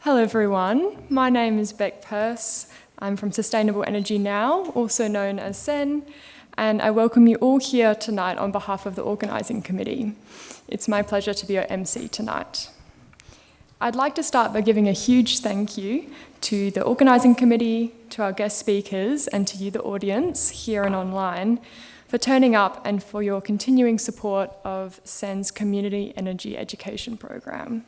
Hello everyone, my name is Perse. I'm from Sustainable Energy Now, also known as SEN, and I welcome you all here tonight on behalf of the organising committee. It's my pleasure to be your MC tonight. I'd like to start by giving a huge thank you to the organising committee, to our guest speakers, and to you, the audience, here and online, for turning up and for your continuing support of SEN's Community Energy Education Program.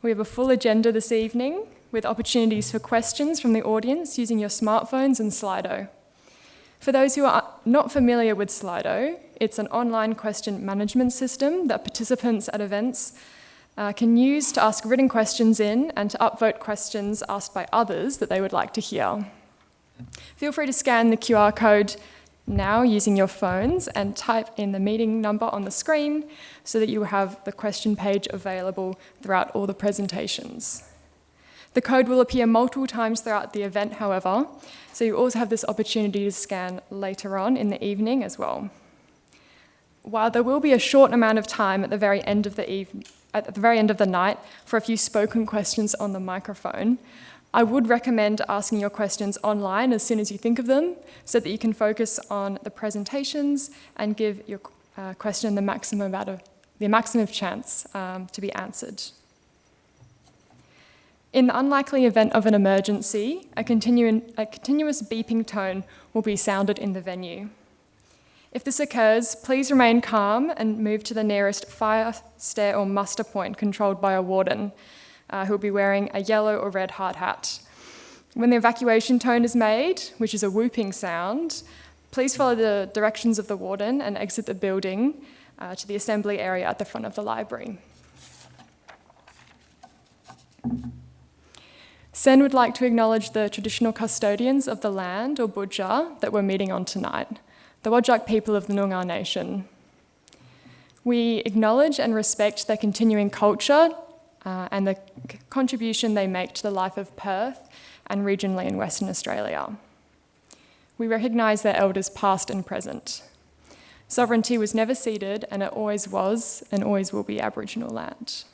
We have a full agenda this evening with opportunities for questions from the audience using your smartphones and Slido. For those who are not familiar with Slido, it's an online question management system that participants at events can use to ask written questions in and to upvote questions asked by others that they would like to hear. Feel free to scan the QR code now using your phones and type in the meeting number on the screen so that you have the question page available throughout all the presentations. The code will appear multiple times throughout the event, however, so you also have this opportunity to scan later on in the evening as well. While there will be a short amount of time at the very end of the night for a few spoken questions on the microphone, I would recommend asking your questions online as soon as you think of them so that you can focus on the presentations and give your question the maximum chance to be answered. In the unlikely event of an emergency, a continuous beeping tone will be sounded in the venue. If this occurs, please remain calm and move to the nearest fire, stair or muster point controlled by a warden, who will be wearing a yellow or red hard hat. When the evacuation tone is made, which is a whooping sound, please follow the directions of the warden and exit the building to the assembly area at the front of the library. SEN would like to acknowledge the traditional custodians of the land, or Budja, that we're meeting on tonight, the Whadjuk people of the Noongar Nation. We acknowledge and respect their continuing culture and the contribution they make to the life of Perth and regionally in Western Australia. We recognise their elders past and present. Sovereignty was never ceded, and it always was and always will be Aboriginal land.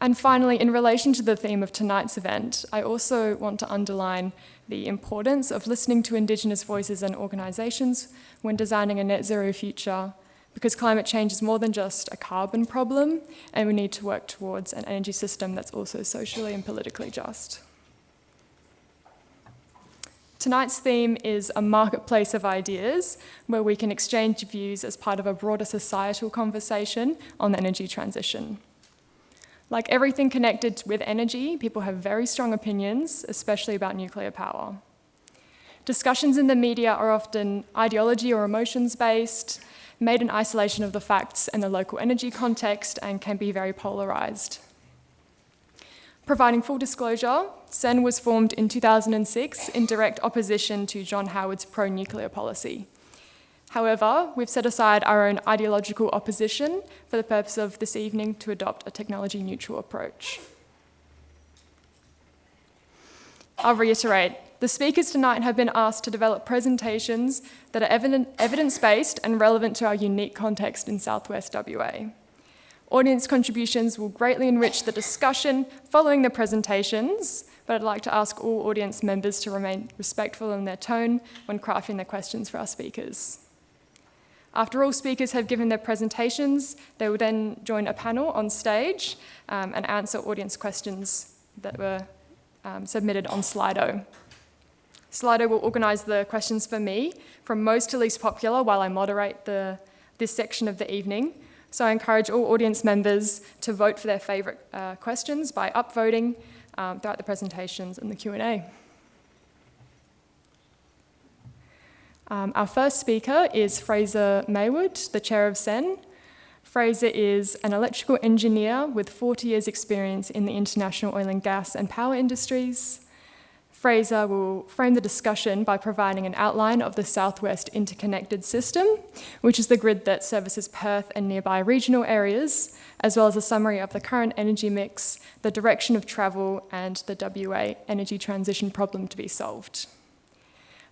And finally, in relation to the theme of tonight's event, I also want to underline the importance of listening to Indigenous voices and organisations when designing a net zero future, because climate change is more than just a carbon problem, and we need to work towards an energy system that's also socially and politically just. Tonight's theme is a marketplace of ideas, where we can exchange views as part of a broader societal conversation on the energy transition. Like everything connected with energy, people have very strong opinions, especially about nuclear power. Discussions in the media are often ideology or emotions-based, made in isolation of the facts and the local energy context, and can be very polarised. Providing full disclosure, SEN was formed in 2006 in direct opposition to John Howard's pro-nuclear policy. However, we've set aside our own ideological opposition for the purpose of this evening to adopt a technology-neutral approach. I'll reiterate, the speakers tonight have been asked to develop presentations that are evidence-based and relevant to our unique context in Southwest WA. Audience contributions will greatly enrich the discussion following the presentations, but I'd like to ask all audience members to remain respectful in their tone when crafting their questions for our speakers. After all speakers have given their presentations, they will then join a panel on stage and answer audience questions that were submitted on Slido. Slido will organise the questions for me from most to least popular while I moderate this section of the evening. So I encourage all audience members to vote for their favourite questions by upvoting throughout the presentations and the Q&A. Our first speaker is Fraser Maywood, the chair of SEN. Fraser is an electrical engineer with 40 years' experience in the international oil and gas and power industries. Fraser will frame the discussion by providing an outline of the Southwest Interconnected System, which is the grid that services Perth and nearby regional areas, as well as a summary of the current energy mix, the direction of travel, and the WA energy transition problem to be solved.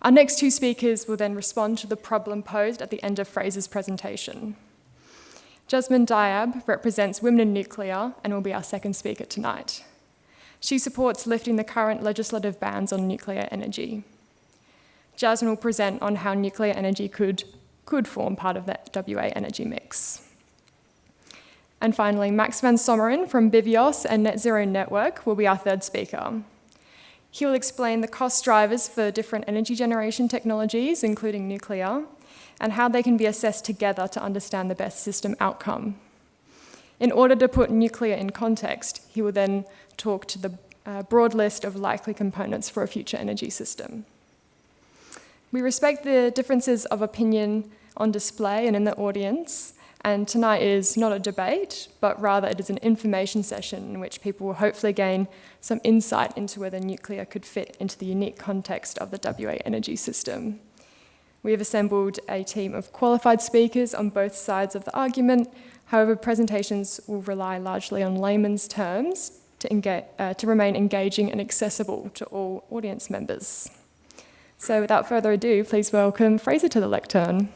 Our next two speakers will then respond to the problem posed at the end of Fraser's presentation. Jasmin Diab represents Women in Nuclear and will be our second speaker tonight. She supports lifting the current legislative bans on nuclear energy. Jasmin will present on how nuclear energy could form part of that WA energy mix. And finally, Max van Someren from BIVIOS and Net Zero Network will be our third speaker. He will explain the cost drivers for different energy generation technologies, including nuclear, and how they can be assessed together to understand the best system outcome. In order to put nuclear in context, he will then talk to the broad list of likely components for a future energy system. We respect the differences of opinion on display and in the audience, and tonight is not a debate, but rather it is an information session in which people will hopefully gain some insight into whether nuclear could fit into the unique context of the WA energy system. We have assembled a team of qualified speakers on both sides of the argument. However, presentations will rely largely on layman's terms to remain engaging and accessible to all audience members. So without further ado, please welcome Fraser to the lectern.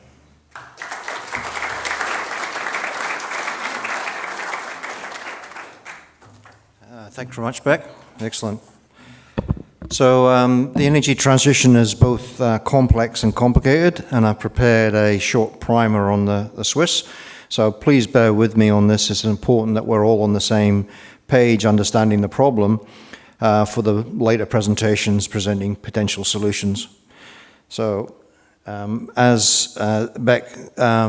Thanks very much, Beck. Excellent. So the energy transition is both complex and complicated, and I've prepared a short primer on the SWIS. So please bear with me on this. It's important that we're all on the same page understanding the problem for the later presentations presenting potential solutions. So as Beck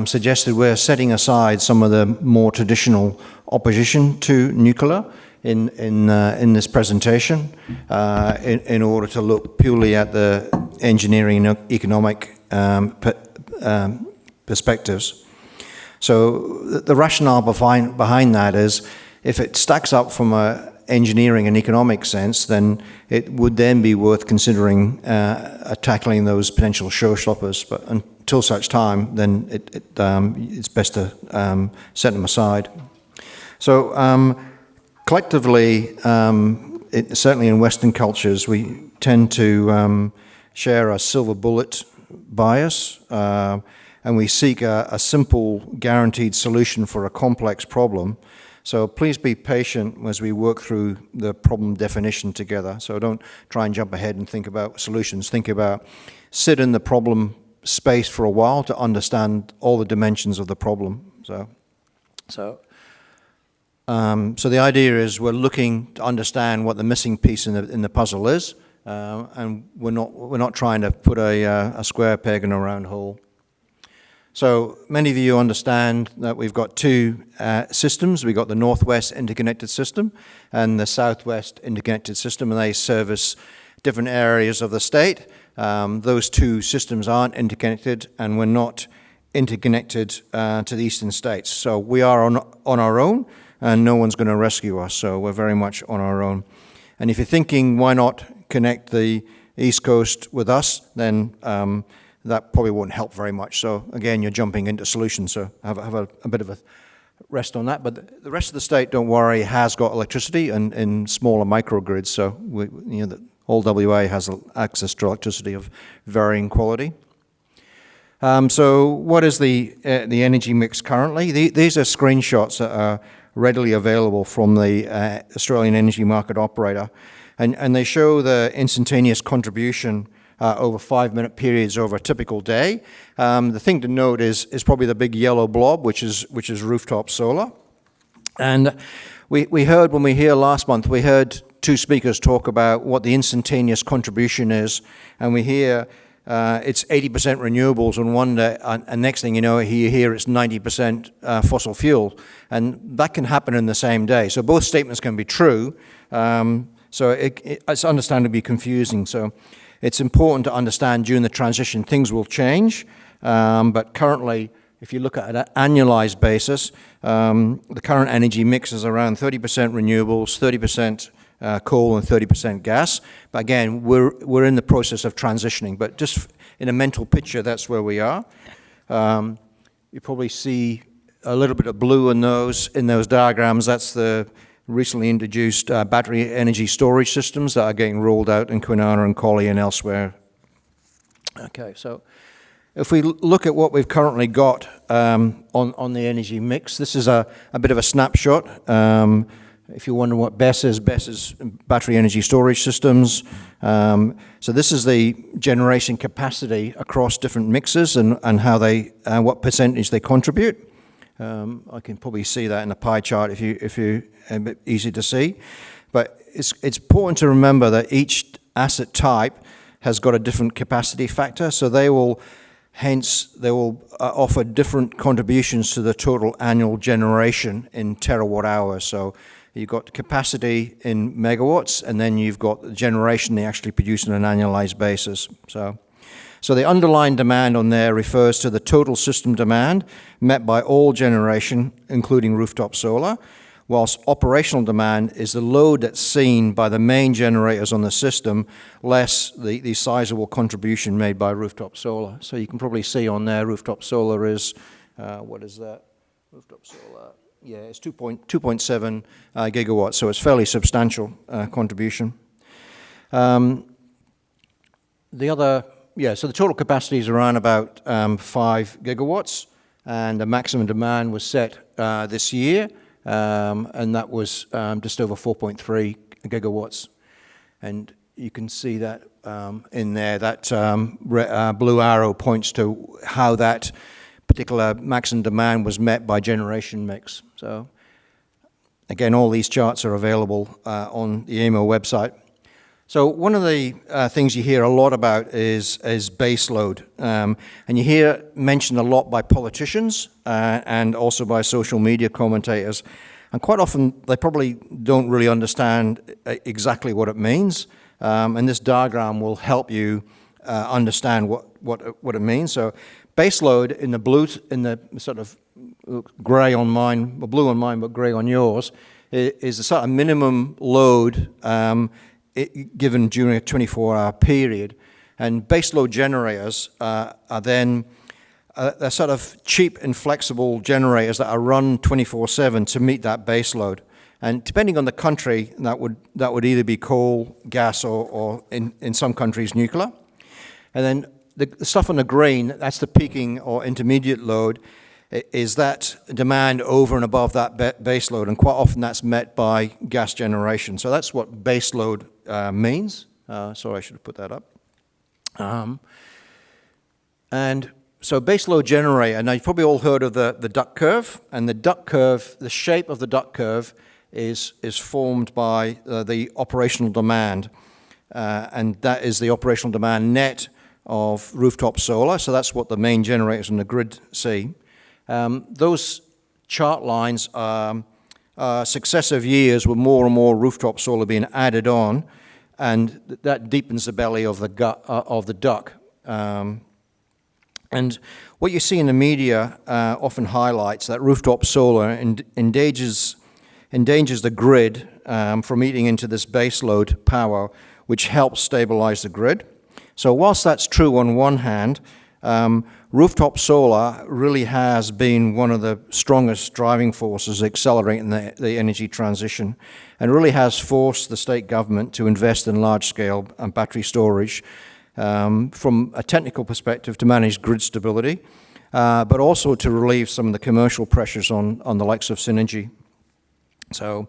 suggested, we're setting aside some of the more traditional opposition to nuclear in this presentation in order to look purely at the engineering and economic perspectives. So the rationale behind that is if it stacks up from an engineering and economic sense, then it would then be worth considering tackling those potential showstoppers. But until such time, then it's best to set them aside. So collectively, certainly in Western cultures, we tend to share a silver bullet bias, and we seek a simple, guaranteed solution for a complex problem. So please be patient as we work through the problem definition together. So don't try and jump ahead and think about solutions. Sit in the problem space for a while to understand all the dimensions of the problem. So the idea is we're looking to understand what the missing piece in the puzzle is, and we're not trying to put a square peg in a round hole. So many of you understand that we've got two systems. We've got the Northwest Interconnected System and the Southwest Interconnected System, and they service different areas of the state. Those two systems aren't interconnected, and we're not interconnected to the eastern states. So we are on our own, and no one's going to rescue us, so we're very much on our own. And if you're thinking, why not connect the East Coast with us, then that probably won't help very much. So again, you're jumping into solutions, so have a bit of a rest on that. But the rest of the state, don't worry, has got electricity and in smaller microgrids, so all WA has access to electricity of varying quality. So what is the energy mix currently? These are screenshots that are readily available from the Australian Energy Market Operator, and they show the instantaneous contribution over 5-minute periods over a typical day. The thing to note is probably the big yellow blob, which is rooftop solar. And we heard last month, we heard two speakers talk about what the instantaneous contribution is, and we hear it's 80% renewables on one day, and next thing you know, you hear it's 90% fossil fuel, and that can happen in the same day. So both statements can be true, so it's understandably confusing. So it's important to understand during the transition things will change, but currently, if you look at an annualized basis, the current energy mix is around 30% renewables, 30% coal and 30% gas. But again, we're in the process of transitioning, but just in a mental picture, that's where we are. You probably see a little bit of blue in those diagrams. That's the recently introduced battery energy storage systems that are getting rolled out in Kwinana and Collie and elsewhere. Okay, so if we look at what we've currently got on the energy mix, this is a bit of a snapshot. If you're wondering what BESS is battery energy storage systems. So this is the generation capacity across different mixes and how they what percentage they contribute. I can probably see that in the pie chart if you a bit easy to see. But it's important to remember that each asset type has got a different capacity factor, so they will offer different contributions to the total annual generation in terawatt hours. So you've got capacity in megawatts, and then you've got the generation they actually produce on an annualized basis. So the underlying demand on there refers to the total system demand met by all generation, including rooftop solar, whilst operational demand is the load that's seen by the main generators on the system, less the sizable contribution made by rooftop solar. So you can probably see on there, rooftop solar is, what is that? Rooftop solar, yeah, it's 2.7 gigawatts, so it's fairly substantial contribution. So the total capacity is around about 5 gigawatts, and the maximum demand was set this year, and that was just over 4.3 gigawatts. And you can see that in there, that blue arrow points to how that particular maximum demand was met by generation mix. So again, all these charts are available on the AEMO website. So one of the things you hear a lot about is base load. And you hear mentioned a lot by politicians and also by social media commentators. And quite often, they probably don't really understand exactly what it means. And this diagram will help you understand what it means. So base load in the sort of gray on mine, or blue on mine, but gray on yours, is a sort of minimum load given during a 24-hour period. And baseload generators are then they're sort of cheap and flexible generators that are run 24/7 to meet that baseload. And depending on the country, that would either be coal, gas, or in some countries, nuclear. And then the stuff on the green, that's the peaking or intermediate load, is that demand over and above that base load, and quite often that's met by gas generation. So that's what base load means. Sorry, I should have put that up. And so base load generator, now you've probably all heard of the duck curve, and the duck curve, the shape of the duck curve is formed by the operational demand, and that is the operational demand net of rooftop solar, so that's what the main generators on the grid see. Those chart lines are successive years with more and more rooftop solar being added on, and that deepens the belly of the duck. And what you see in the media often highlights that rooftop solar endangers the grid from eating into this baseload power, which helps stabilize the grid. So whilst that's true on one hand, rooftop solar really has been one of the strongest driving forces accelerating the energy transition, and really has forced the state government to invest in large-scale battery storage from a technical perspective to manage grid stability, but also to relieve some of the commercial pressures on the likes of Synergy. So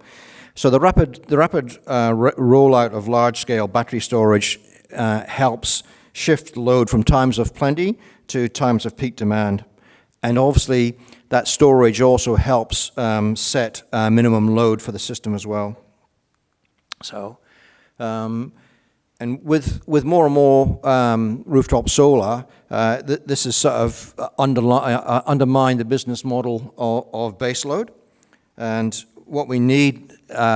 the rapid rollout of large-scale battery storage helps shift load from times of plenty to times of peak demand. And obviously, that storage also helps set minimum load for the system as well. So, and with more and more rooftop solar, this is sort of undermine the business model of baseload. And what we need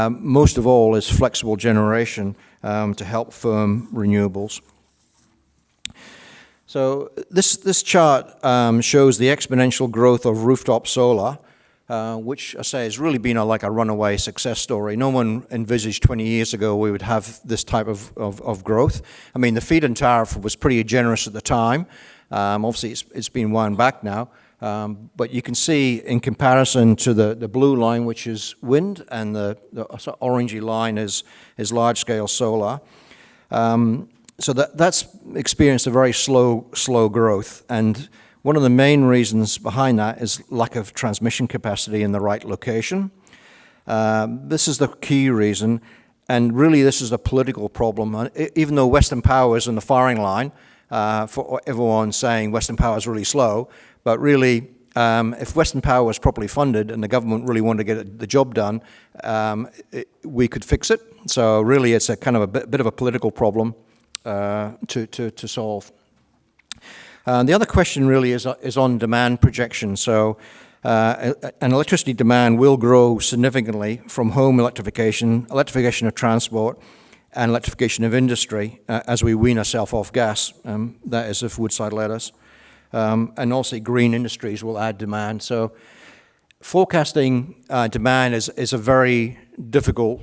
most of all is flexible generation to help firm renewables. So this chart shows the exponential growth of rooftop solar, which I say has really been like a runaway success story. No one envisaged 20 years ago we would have this type of growth. I mean, the feed-in tariff was pretty generous at the time. Obviously, it's been wound back now. But you can see in comparison to the blue line, which is wind, and the orangey line is large-scale solar. So that's experienced a very slow growth, and one of the main reasons behind that is lack of transmission capacity in the right location. This is the key reason, and really this is a political problem. Even though Western Power is in the firing line for everyone saying Western Power is really slow, but really if Western Power was properly funded and the government really wanted to get the job done, we could fix it. So really it's a kind of a bit of a political problem to solve. The other question really is on demand projection. So an electricity demand will grow significantly from home electrification, electrification of transport, and electrification of industry as we wean ourselves off gas. That is if Woodside let us. And also green industries will add demand. So forecasting demand is a very difficult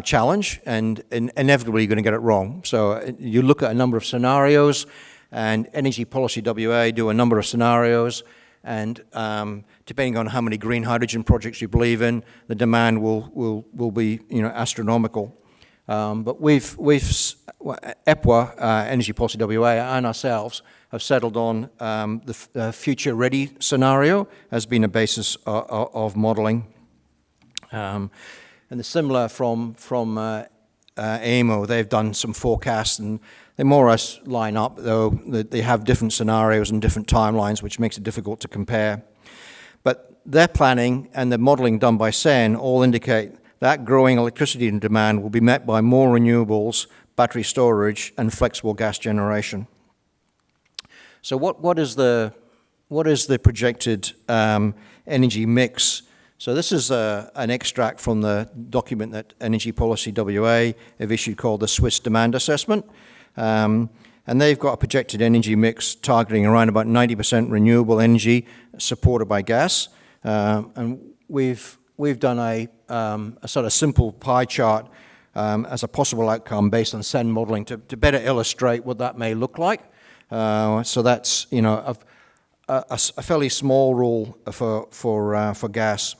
challenge, and inevitably you're going to get it wrong. So you look at a number of scenarios, and Energy Policy WA do a number of scenarios, and depending on how many green hydrogen projects you believe in, the demand will be astronomical. But EPWA, Energy Policy WA, and ourselves have settled on the future ready scenario as being a basis of modelling. And the similar from AEMO, they've done some forecasts, and they more or less line up, though they have different scenarios and different timelines, which makes it difficult to compare. But their planning and the modelling done by CEN all indicate that growing electricity demand will be met by more renewables, battery storage, and flexible gas generation. So what is the projected energy mix? So this is an extract from the document that Energy Policy WA have issued called the SWIS Demand Assessment. And they've got a projected energy mix targeting around about 90% renewable energy supported by gas. And we've done a sort of simple pie chart as a possible outcome based on CEN modelling to better illustrate what that may look like. So that's a fairly small rule for gas.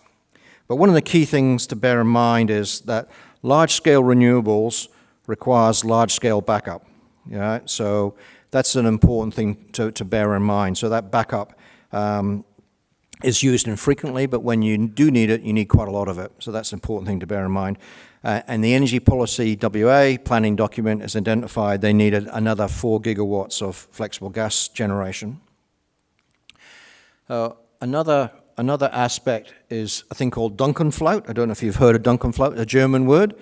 But one of the key things to bear in mind is that large-scale renewables requires large-scale backup. Yeah, so that's an important thing to bear in mind. So that backup is used infrequently, but when you do need it, you need quite a lot of it. So that's an important thing to bear in mind. And the Energy Policy WA planning document has identified they needed another 4 gigawatts of flexible gas generation. Another aspect is a thing called Dunkelflaut. I don't know if you've heard of Dunkelflaut, a German word.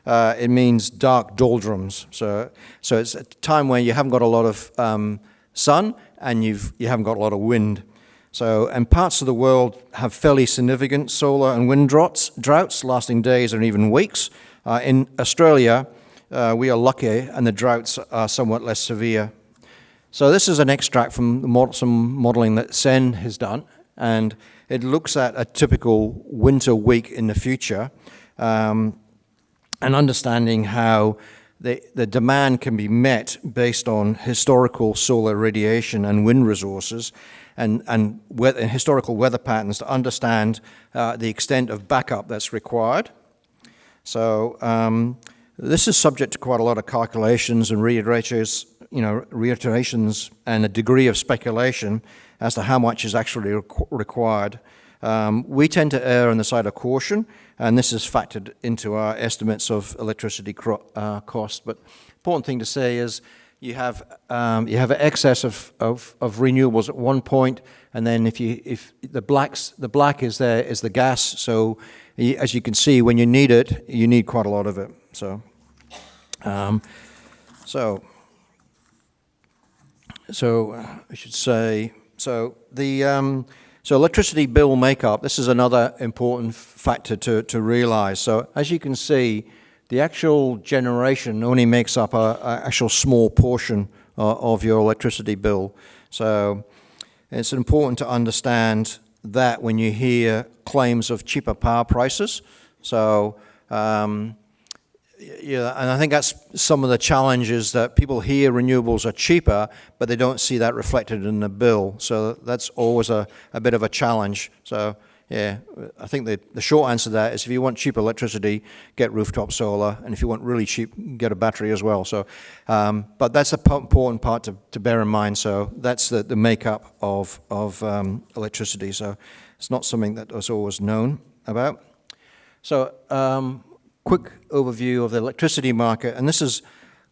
It means dark doldrums. So it's a time where you haven't got a lot of sun and you haven't got a lot of wind. So, and parts of the world have fairly significant solar and wind droughts lasting days or even weeks. In Australia, we are lucky and the droughts are somewhat less severe. So this is an extract from some modelling that CEN has done, and it looks at a typical winter week in the future and understanding how the demand can be met based on historical solar radiation and wind resources and historical weather patterns to understand the extent of backup that's required. So this is subject to quite a lot of calculations and reiterations and a degree of speculation as to how much is actually required. We tend to err on the side of caution, and this is factored into our estimates of electricity cost. But important thing to say is you have an excess of renewables at one point, and then if the black is there is the gas. So as you can see, when you need it, you need quite a lot of it. So I should say so electricity bill makeup. This is another important factor to realize. So as you can see, the actual generation only makes up an actual small portion of your electricity bill. So it's important to understand that when you hear claims of cheaper power prices. So and I think that's some of the challenges that people hear renewables are cheaper, but they don't see that reflected in the bill. So that's always a bit of a challenge. So Yeah, I think the short answer to that is if you want cheap electricity, get rooftop solar, and if you want really cheap, get a battery as well. So, but that's an important part to bear in mind. So that's the makeup of electricity. So it's not something that was always known about. So quick overview of the electricity market, and this is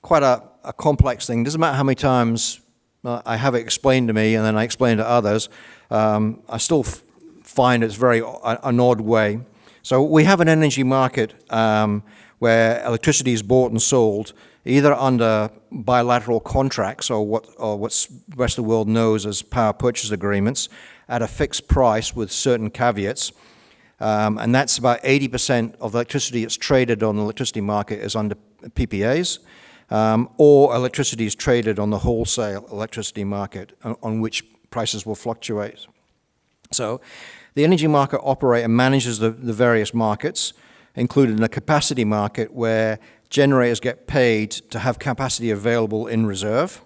quite a complex thing. Doesn't matter how many times I have it explained to me and then I explain to others, I still find it's very an odd way. So we have an energy market where electricity is bought and sold either under bilateral contracts or what's the rest of the world knows as power purchase agreements at a fixed price with certain caveats. And that's about 80% of electricity that's traded on the electricity market is under PPAs, or electricity is traded on the wholesale electricity market on which prices will fluctuate. So the energy market operator manages the various markets, including a capacity market where generators get paid to have capacity available in reserve.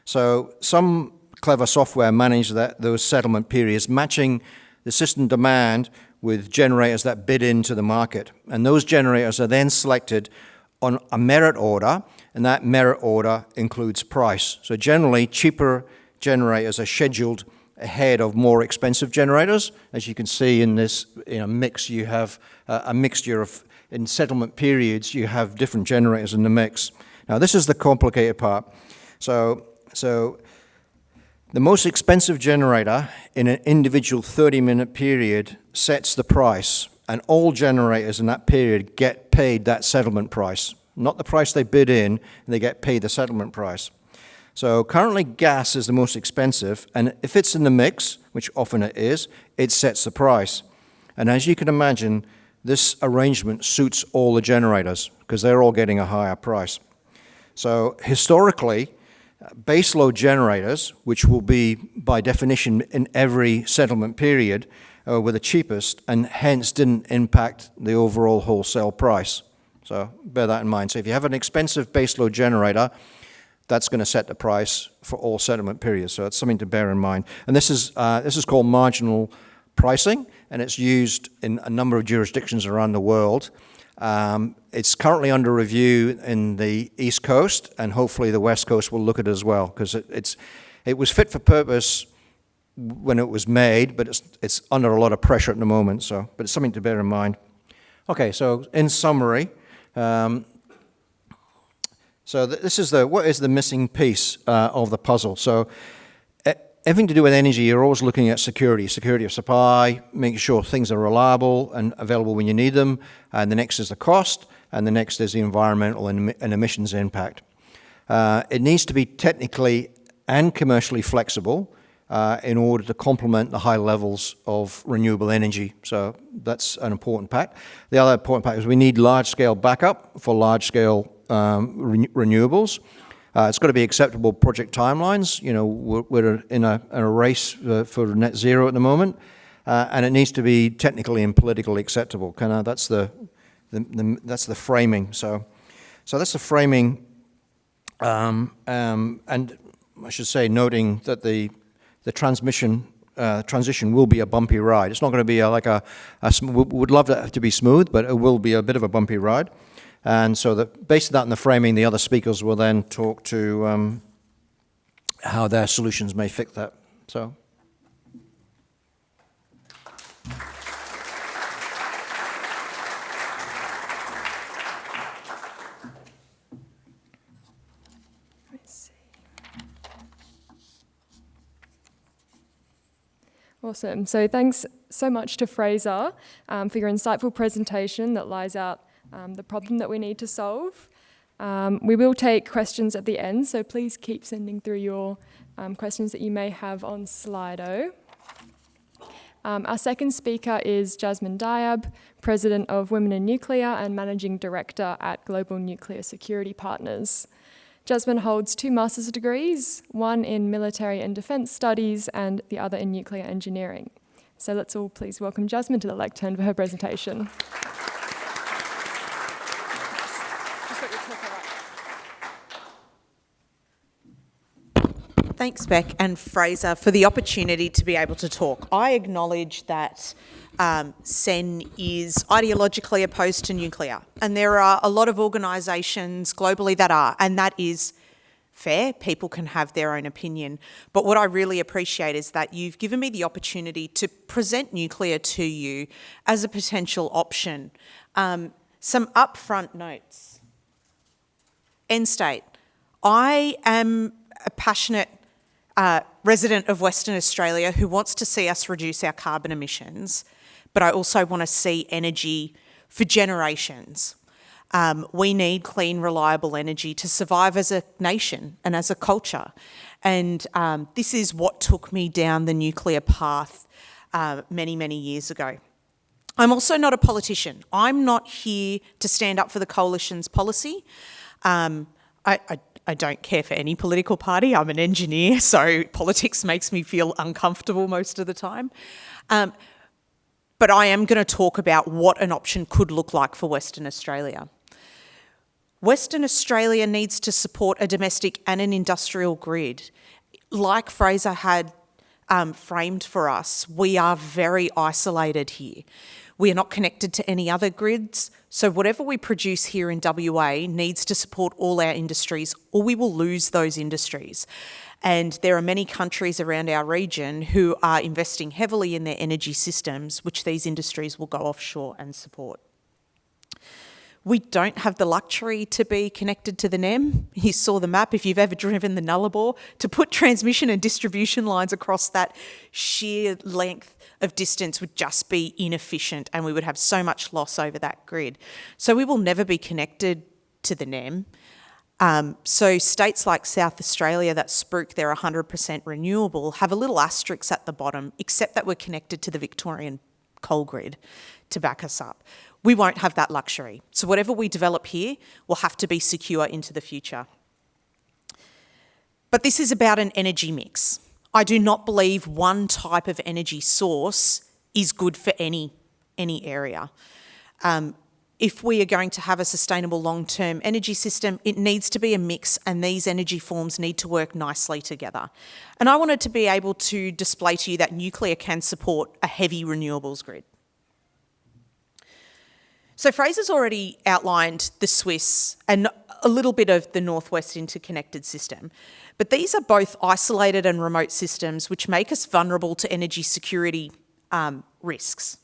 So some clever software manages those settlement periods, matching the system demand with generators that bid into the market. And those generators are then selected on a merit order, and that merit order includes price. So generally, cheaper generators are scheduled ahead of more expensive generators. As you can see in this mix, you have a mixture of, in settlement periods, you have different generators in the mix. Now, this is the complicated part. So the most expensive generator in an individual 30-minute period sets the price, and all generators in that period get paid that settlement price, not the price they bid in, and they get paid the settlement price. So currently gas is the most expensive, and if it's in the mix, which often it is, it sets the price. And as you can imagine, this arrangement suits all the generators because they're all getting a higher price. So historically, baseload generators, which will be by definition in every settlement period, were the cheapest and hence didn't impact the overall wholesale price. So bear that in mind. So if you have an expensive baseload generator, that's going to set the price for all settlement periods. So it's something to bear in mind. And this is called marginal pricing, and it's used in a number of jurisdictions around the world. It's currently under review in the East Coast, and hopefully the West Coast will look at it as well, because it was fit for purpose when it was made, but it's under a lot of pressure at the moment. But it's something to bear in mind. Okay, so in summary, this is what is the missing piece of the puzzle. So everything to do with energy, you're always looking at security of supply, making sure things are reliable and available when you need them. And the next is the cost, and the next is the environmental and emissions impact. It needs to be technically and commercially flexible in order to complement the high levels of renewable energy. So that's an important fact. The other important fact is we need large-scale backup for large-scale renewables. It's got to be acceptable project timelines. We're in a race for net zero at the moment, and it needs to be technically and politically acceptable. That's the framing. So that's the framing, and I should say, noting that the transition will be a bumpy ride. It's not going to be we would love that to be smooth, but it will be a bit of a bumpy ride. And so based on that in the framing, the other speakers will then talk to how their solutions may fit that. So. Awesome. So thanks so much to Fraser for your insightful presentation that lays out the problem that we need to solve. We will take questions at the end, so please keep sending through your questions that you may have on Slido. Our second speaker is Jasmin Diab, President of Women in Nuclear and Managing Director at Global Nuclear Security Partners. Jasmin holds 2 master's degrees, one in military and defence studies and the other in nuclear engineering. So let's all please welcome Jasmin to the lectern for her presentation. Thanks, Beck and Fraser, for the opportunity to be able to talk. I acknowledge that SEN is ideologically opposed to nuclear, and there are a lot of organisations globally that are, and that is fair. People can have their own opinion. But what I really appreciate is that you've given me the opportunity to present nuclear to you as a potential option. Some upfront notes. End state. I am a passionate resident of Western Australia who wants to see us reduce our carbon emissions, but I also want to see energy for generations. We need clean, reliable energy to survive as a nation and as a culture. And this is what took me down the nuclear path many, many years ago. I'm also not a politician. I'm not here to stand up for the coalition's policy. I don't care for any political party. I'm an engineer, so politics makes me feel uncomfortable most of the time. But I am going to talk about what an option could look like for Western Australia. Western Australia needs to support a domestic and an industrial grid. Like Fraser had framed for us, we are very isolated here. We are not connected to any other grids, so whatever we produce here in WA needs to support all our industries, or we will lose those industries. And there are many countries around our region who are investing heavily in their energy systems, which these industries will go offshore and support. We don't have the luxury to be connected to the NEM. You saw the map, if you've ever driven the Nullarbor, to put transmission and distribution lines across that sheer length of distance would just be inefficient, and we would have so much loss over that grid. So we will never be connected to the NEM. So states like South Australia that spruik they're 100% renewable have a little asterisk at the bottom, except that we're connected to the Victorian coal grid to back us up. We won't have that luxury. So whatever we develop here will have to be secure into the future. But this is about an energy mix. I do not believe one type of energy source is good for any area. If we are going to have a sustainable long-term energy system, it needs to be a mix, and these energy forms need to work nicely together. And I wanted to be able to display to you that nuclear can support a heavy renewables grid. So Fraser's already outlined the SWIS and a little bit of the Northwest Interconnected System, but these are both isolated and remote systems which make us vulnerable to energy security risks.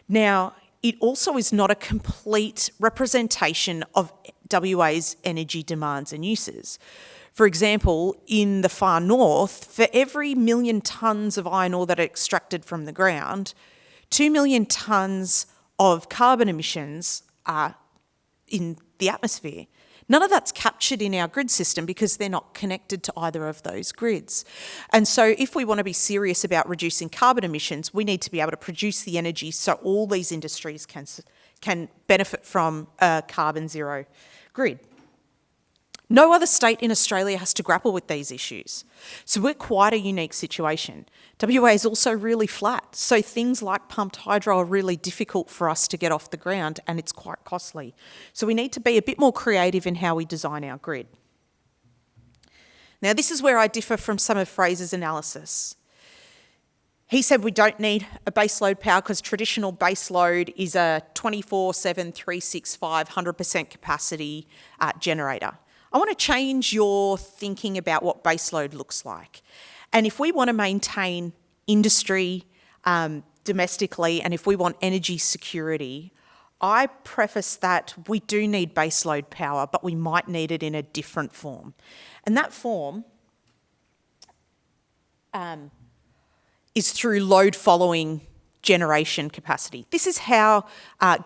Now, it also is not a complete representation of WA's energy demands and uses. For example, in the far north, for every 1 million tonnes of iron ore that are extracted from the ground, 2 million tonnes of carbon emissions are in the atmosphere. None of that's captured in our grid system because they're not connected to either of those grids. And so if we want to be serious about reducing carbon emissions, we need to be able to produce the energy so all these industries can benefit from a carbon zero grid. No other state in Australia has to grapple with these issues. So we're quite a unique situation. WA is also really flat, so things like pumped hydro are really difficult for us to get off the ground, and it's quite costly. So we need to be a bit more creative in how we design our grid. Now, this is where I differ from some of Fraser's analysis. He said we don't need a baseload power because traditional baseload is a 24/7, 365, 100% capacity generator. I want to change your thinking about what baseload looks like. And if we want to maintain industry domestically, and if we want energy security, I preface that we do need baseload power, but we might need it in a different form. And that form is through load following generation capacity. This is how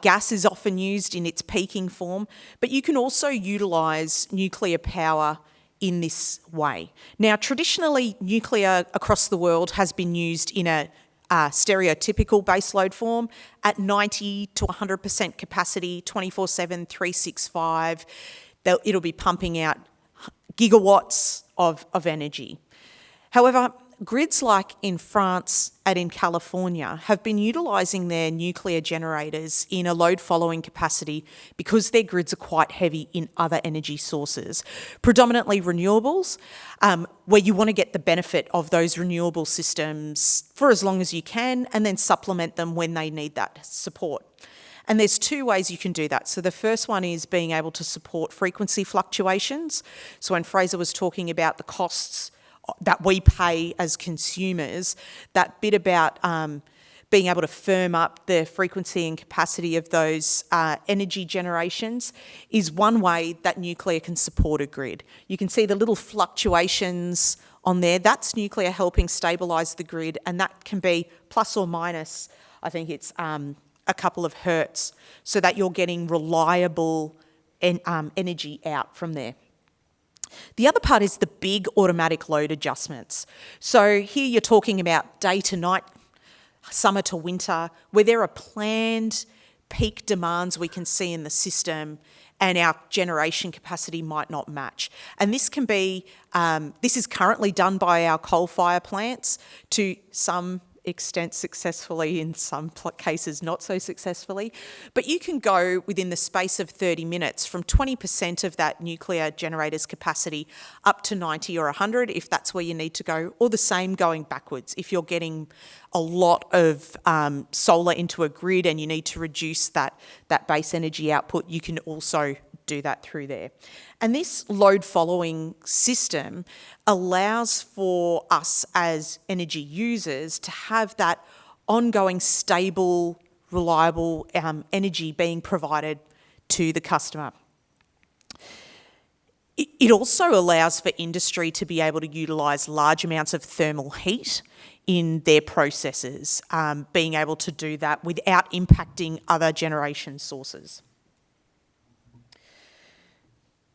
gas is often used in its peaking form, but you can also utilise nuclear power in this way. Now, traditionally, nuclear across the world has been used in a stereotypical baseload form at 90 to 100% capacity, 24/7, 365. It'll be pumping out gigawatts of energy. However, grids like in France and in California have been utilising their nuclear generators in a load following capacity because their grids are quite heavy in other energy sources, predominantly renewables, where you want to get the benefit of those renewable systems for as long as you can and then supplement them when they need that support. And there's two ways you can do that. So the first one is being able to support frequency fluctuations. So when Fraser was talking about the costs that we pay as consumers, that bit about being able to firm up the frequency and capacity of those energy generations is one way that nuclear can support a grid. You can see the little fluctuations on there. That's nuclear helping stabilise the grid, and that can be plus or minus, I think it's a couple of hertz, so that you're getting reliable energy out from there. The other part is the big automatic load adjustments. So here you're talking about day to night, summer to winter, where there are planned peak demands we can see in the system and our generation capacity might not match. And this can be, this is currently done by our coal fire plants to some extent successfully, in some cases not so successfully, but you can go within the space of 30 minutes from 20% of that nuclear generator's capacity up to 90 or 100 if that's where you need to go, or the same going backwards if you're getting a lot of solar into a grid and you need to reduce that base energy output, you can also do that through there. And this load following system allows for us as energy users to have that ongoing, stable, reliable energy being provided to the customer. It also allows for industry to be able to utilise large amounts of thermal heat in their processes, being able to do that without impacting other generation sources.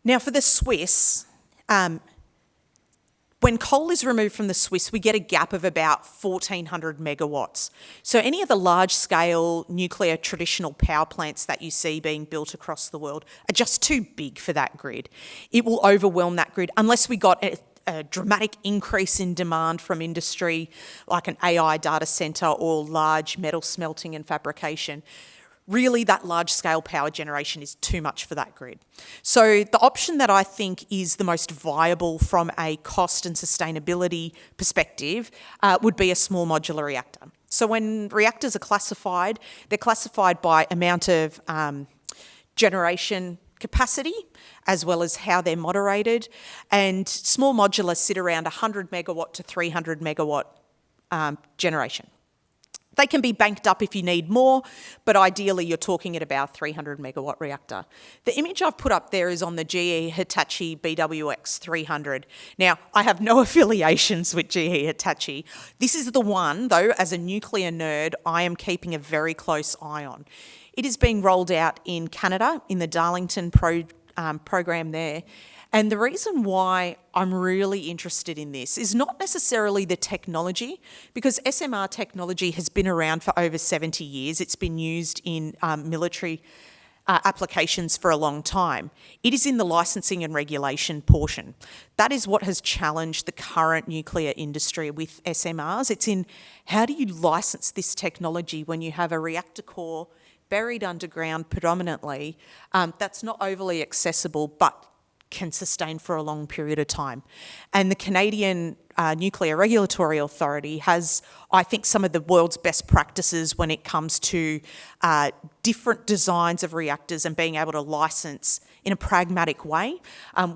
Now for the SWIS, when coal is removed from the SWIS, we get a gap of about 1,400 megawatts. So any of the large-scale nuclear traditional power plants that you see being built across the world are just too big for that grid. It will overwhelm that grid unless we got a dramatic increase in demand from industry, like an AI data centre or large metal smelting and fabrication. Really, that large-scale power generation is too much for that grid. So the option that I think is the most viable from a cost and sustainability perspective would be a small modular reactor. So when reactors are classified, they're classified by amount of generation capacity as well as how they're moderated, and small modular sit around 100 megawatt to 300 megawatt generation. They can be banked up if you need more, but ideally you're talking at about 300 megawatt reactor. The image I've put up there is on the GE Hitachi BWX 300. Now, I have no affiliations with GE Hitachi. This is the one, though, as a nuclear nerd, I am keeping a very close eye on. It is being rolled out in Canada, in the Darlington program there. And the reason why I'm really interested in this is not necessarily the technology, because SMR technology has been around for over 70 years. It's been used in military applications for a long time. It is in the licensing and regulation portion. That is what has challenged the current nuclear industry with SMRs. It's in how do you license this technology when you have a reactor core buried underground predominantly that's not overly accessible but can sustain for a long period of time. And the Canadian Nuclear Regulatory Authority has, I think, some of the world's best practices when it comes to different designs of reactors and being able to license in a pragmatic way.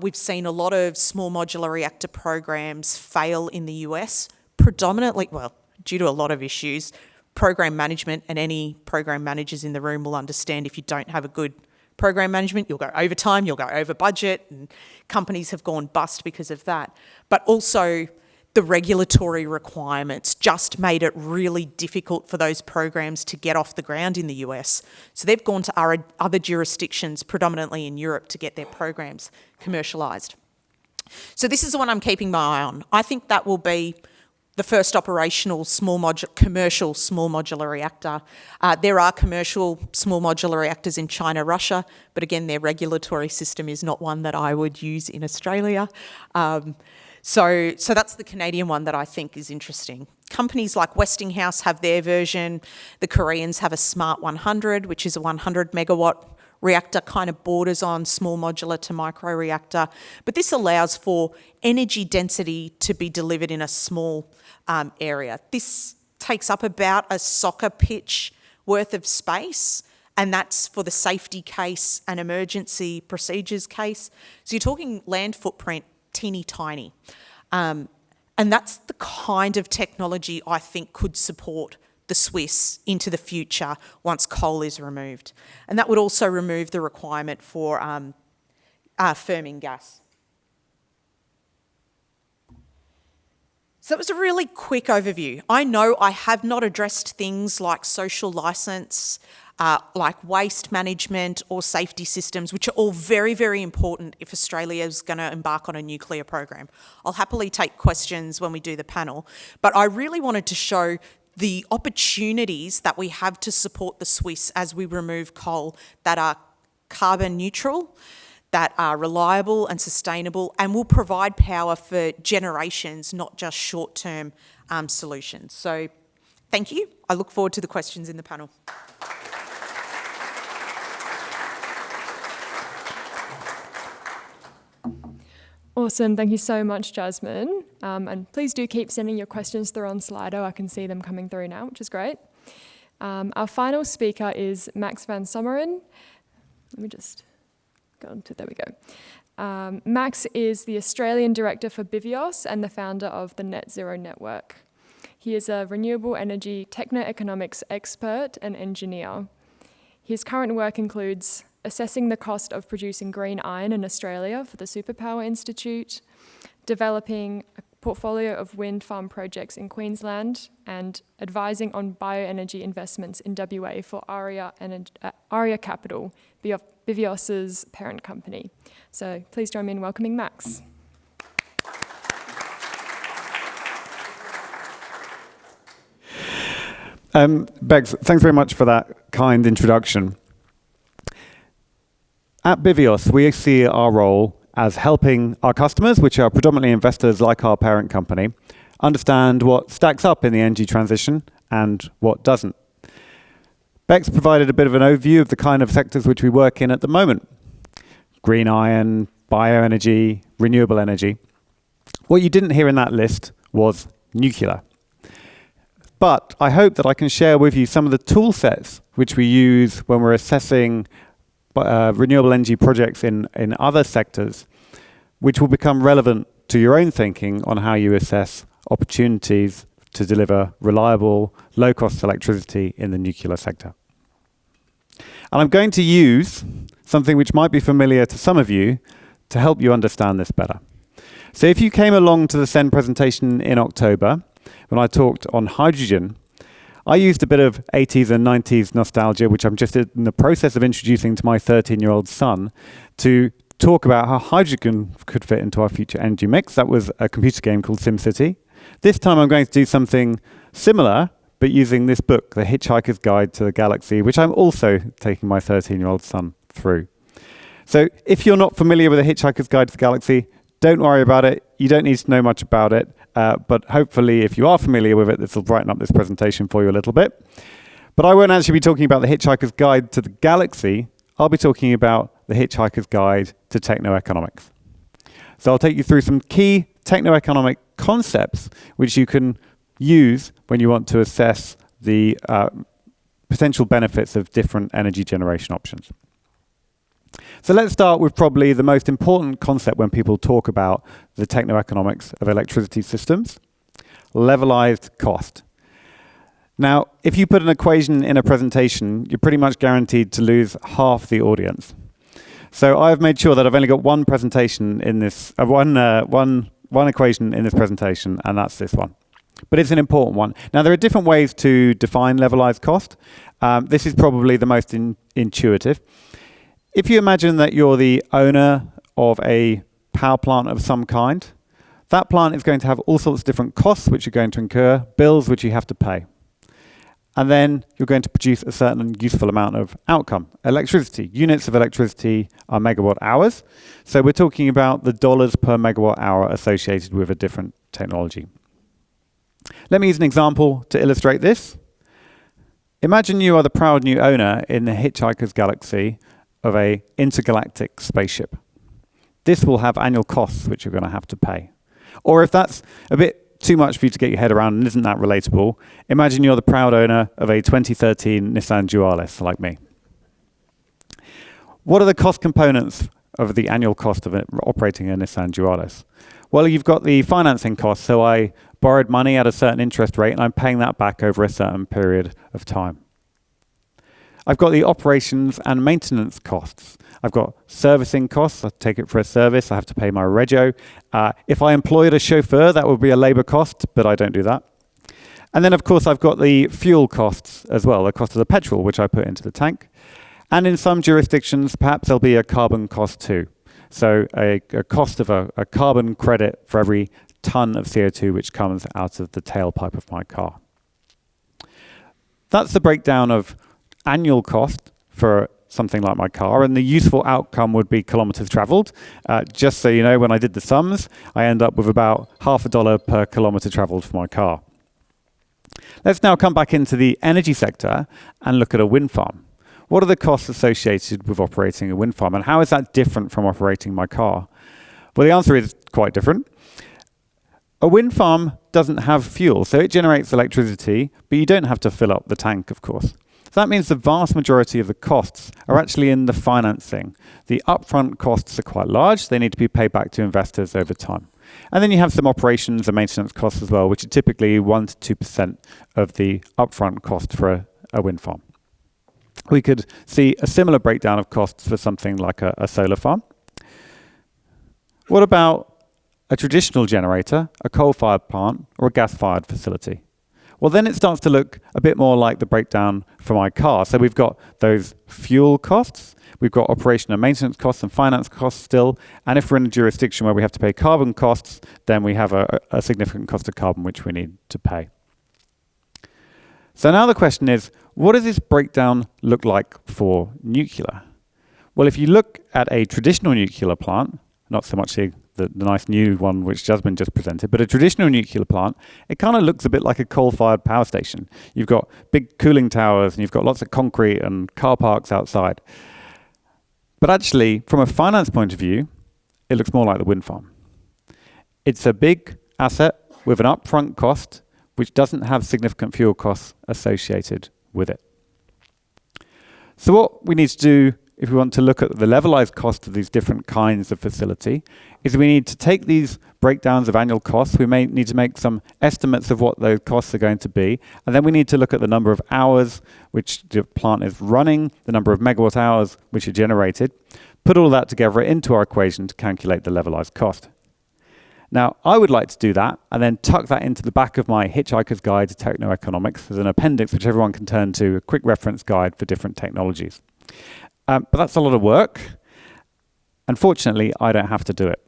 We've seen a lot of small modular reactor programs fail in the US, predominantly, well, due to a lot of issues. Program management, and any program managers in the room will understand if you don't have a good program management, you'll go over time, you'll go over budget, and companies have gone bust because of that. But also the regulatory requirements just made it really difficult for those programs to get off the ground in the US. So they've gone to other jurisdictions, predominantly in Europe, to get their programs commercialised. So this is the one I'm keeping my eye on. I think that will be the first operational commercial small modular reactor. There are commercial small modular reactors in China, Russia, but again, their regulatory system is not one that I would use in Australia. So that's the Canadian one that I think is interesting. Companies like Westinghouse have their version. The Koreans have a Smart 100, which is a 100 megawatt reactor, kind of borders on small modular to micro reactor. But this allows for energy density to be delivered in a small area. This takes up about a soccer pitch worth of space, and that's for the safety case and emergency procedures case. So you're talking land footprint, teeny tiny. And that's the kind of technology I think could support the SWIS into the future once coal is removed. And that would also remove the requirement for firming gas. So that was a really quick overview. I know I have not addressed things like social licence, like waste management or safety systems, which are all very, very important if Australia is going to embark on a nuclear program. I'll happily take questions when we do the panel, but I really wanted to show the opportunities that we have to support the SWIS as we remove coal that are carbon neutral, that are reliable and sustainable, and will provide power for generations, not just short-term solutions. So thank you. I look forward to the questions in the panel. Awesome, thank you so much, Jasmin. And please do keep sending your questions through on Slido. I can see them coming through now, which is great. Our final speaker is Max van Someren. Let me just go on to, there we go. Max is the Australian Director for BIVIOS and the founder of the Net Zero Network. He is a renewable energy techno-economics expert and engineer. His current work includes assessing the cost of producing green iron in Australia for the Superpower Institute, developing a portfolio of wind farm projects in Queensland, and advising on bioenergy investments in WA for Aria Capital, BIVIOS's parent company. So please join me in welcoming Max. Bex, thanks very much for that kind introduction. At BIVIOS, we see our role as helping our customers, which are predominantly investors like our parent company, understand what stacks up in the energy transition and what doesn't. Bex provided a bit of an overview of the kind of sectors which we work in at the moment. Green iron, bioenergy, renewable energy. What you didn't hear in that list was nuclear. But I hope that I can share with you some of the tool sets which we use when we're assessing renewable energy projects in other sectors, which will become relevant to your own thinking on how you assess opportunities to deliver reliable, low-cost electricity in the nuclear sector. And I'm going to use something which might be familiar to some of you to help you understand this better. So if you came along to the CEN presentation in October, when I talked on hydrogen, I used a bit of 80s and 90s nostalgia, which I'm just in the process of introducing to my 13-year-old son, to talk about how hydrogen could fit into our future energy mix. That was a computer game called SimCity. This time I'm going to do something similar, but using this book, The Hitchhiker's Guide to the Galaxy, which I'm also taking my 13-year-old son through. So if you're not familiar with The Hitchhiker's Guide to the Galaxy, don't worry about it. You don't need to know much about it. But hopefully, if you are familiar with it, this will brighten up this presentation for you a little bit. But I won't actually be talking about The Hitchhiker's Guide to the Galaxy. I'll be talking about The Hitchhiker's Guide to Techno-Economics. So I'll take you through some key techno-economic concepts which you can use when you want to assess the potential benefits of different energy generation options. So let's start with probably the most important concept when people talk about the techno-economics of electricity systems, levelized cost. Now, if you put an equation in a presentation, you're pretty much guaranteed to lose half the audience. So I've made sure that I've only got one presentation in this, one equation in this presentation, and that's this one. But it's an important one. Now, there are different ways to define levelized cost. This is probably the most intuitive. If you imagine that you're the owner of a power plant of some kind, that plant is going to have all sorts of different costs which you're going to incur, bills which you have to pay. and then you're going to produce a certain useful amount of outcome. Electricity, units of electricity are megawatt hours. So we're talking about the dollars per megawatt hour associated with a different technology. Let me use an example to illustrate this. Imagine you are the proud new owner in the Hitchhiker's Galaxy of an intergalactic spaceship. This will have annual costs which you're going to have to pay. Or if that's a bit too much for you to get your head around and isn't that relatable, imagine you're the proud owner of a 2013 Nissan Dualis like me. What are the cost components of the annual cost of operating a Nissan Dualis? Well, you've got the financing cost, so I borrowed money at a certain interest rate and I'm paying that back over a certain period of time. I've got the operations and maintenance costs. I've got servicing costs. I take it for a service. I have to pay my rego. If I employed a chauffeur, that would be a labor cost, but I don't do that. And then, of course, I've got the fuel costs as well, the cost of the petrol, which I put into the tank. And in some jurisdictions, perhaps there'll be a carbon cost too. So a cost of a carbon credit for every ton of CO2 which comes out of the tailpipe of my car. That's the breakdown of annual cost for something like my car, and the useful outcome would be kilometers traveled. Just so you know, when I did the sums, I end up with about $0.50 per kilometer traveled for my car. Let's now come back into the energy sector and look at a wind farm. What are the costs associated with operating a wind farm, and how is that different from operating my car? Well, the answer is quite different. A wind farm doesn't have fuel, so it generates electricity, but you don't have to fill up the tank, of course. So that means the vast majority of the costs are actually in the financing. The upfront costs are quite large. They need to be paid back to investors over time. And then you have some operations and maintenance costs as well, which are typically 1 to 2% of the upfront cost for a wind farm. We could see a similar breakdown of costs for something like a solar farm. What about a traditional generator, a coal-fired plant, or a gas-fired facility? Well, then it starts to look a bit more like the breakdown for my car. So we've got those fuel costs, we've got operation and maintenance costs and finance costs still, and if we're in a jurisdiction where we have to pay carbon costs, then we have a significant cost of carbon which we need to pay. So now the question is, what does this breakdown look like for nuclear? Well, if you look at a traditional nuclear plant, not so much the nice new one which Jasmin just presented, but a traditional nuclear plant, it kind of looks a bit like a coal-fired power station. You've got big cooling towers and you've got lots of concrete and car parks outside. But actually, from a finance point of view, it looks more like the wind farm. It's a big asset with an upfront cost which doesn't have significant fuel costs associated with it. So what we need to do if we want to look at the levelized cost of these different kinds of facility, is we need to take these breakdowns of annual costs, we may need to make some estimates of what those costs are going to be, and then we need to look at the number of hours which the plant is running, the number of megawatt hours which are generated, put all that together into our equation to calculate the levelized cost. Now, I would like to do that and then tuck that into the back of my Hitchhiker's Guide to Techno-Economics as an appendix which everyone can turn to, a quick reference guide for different technologies. But that's a lot of work. Unfortunately, I don't have to do it.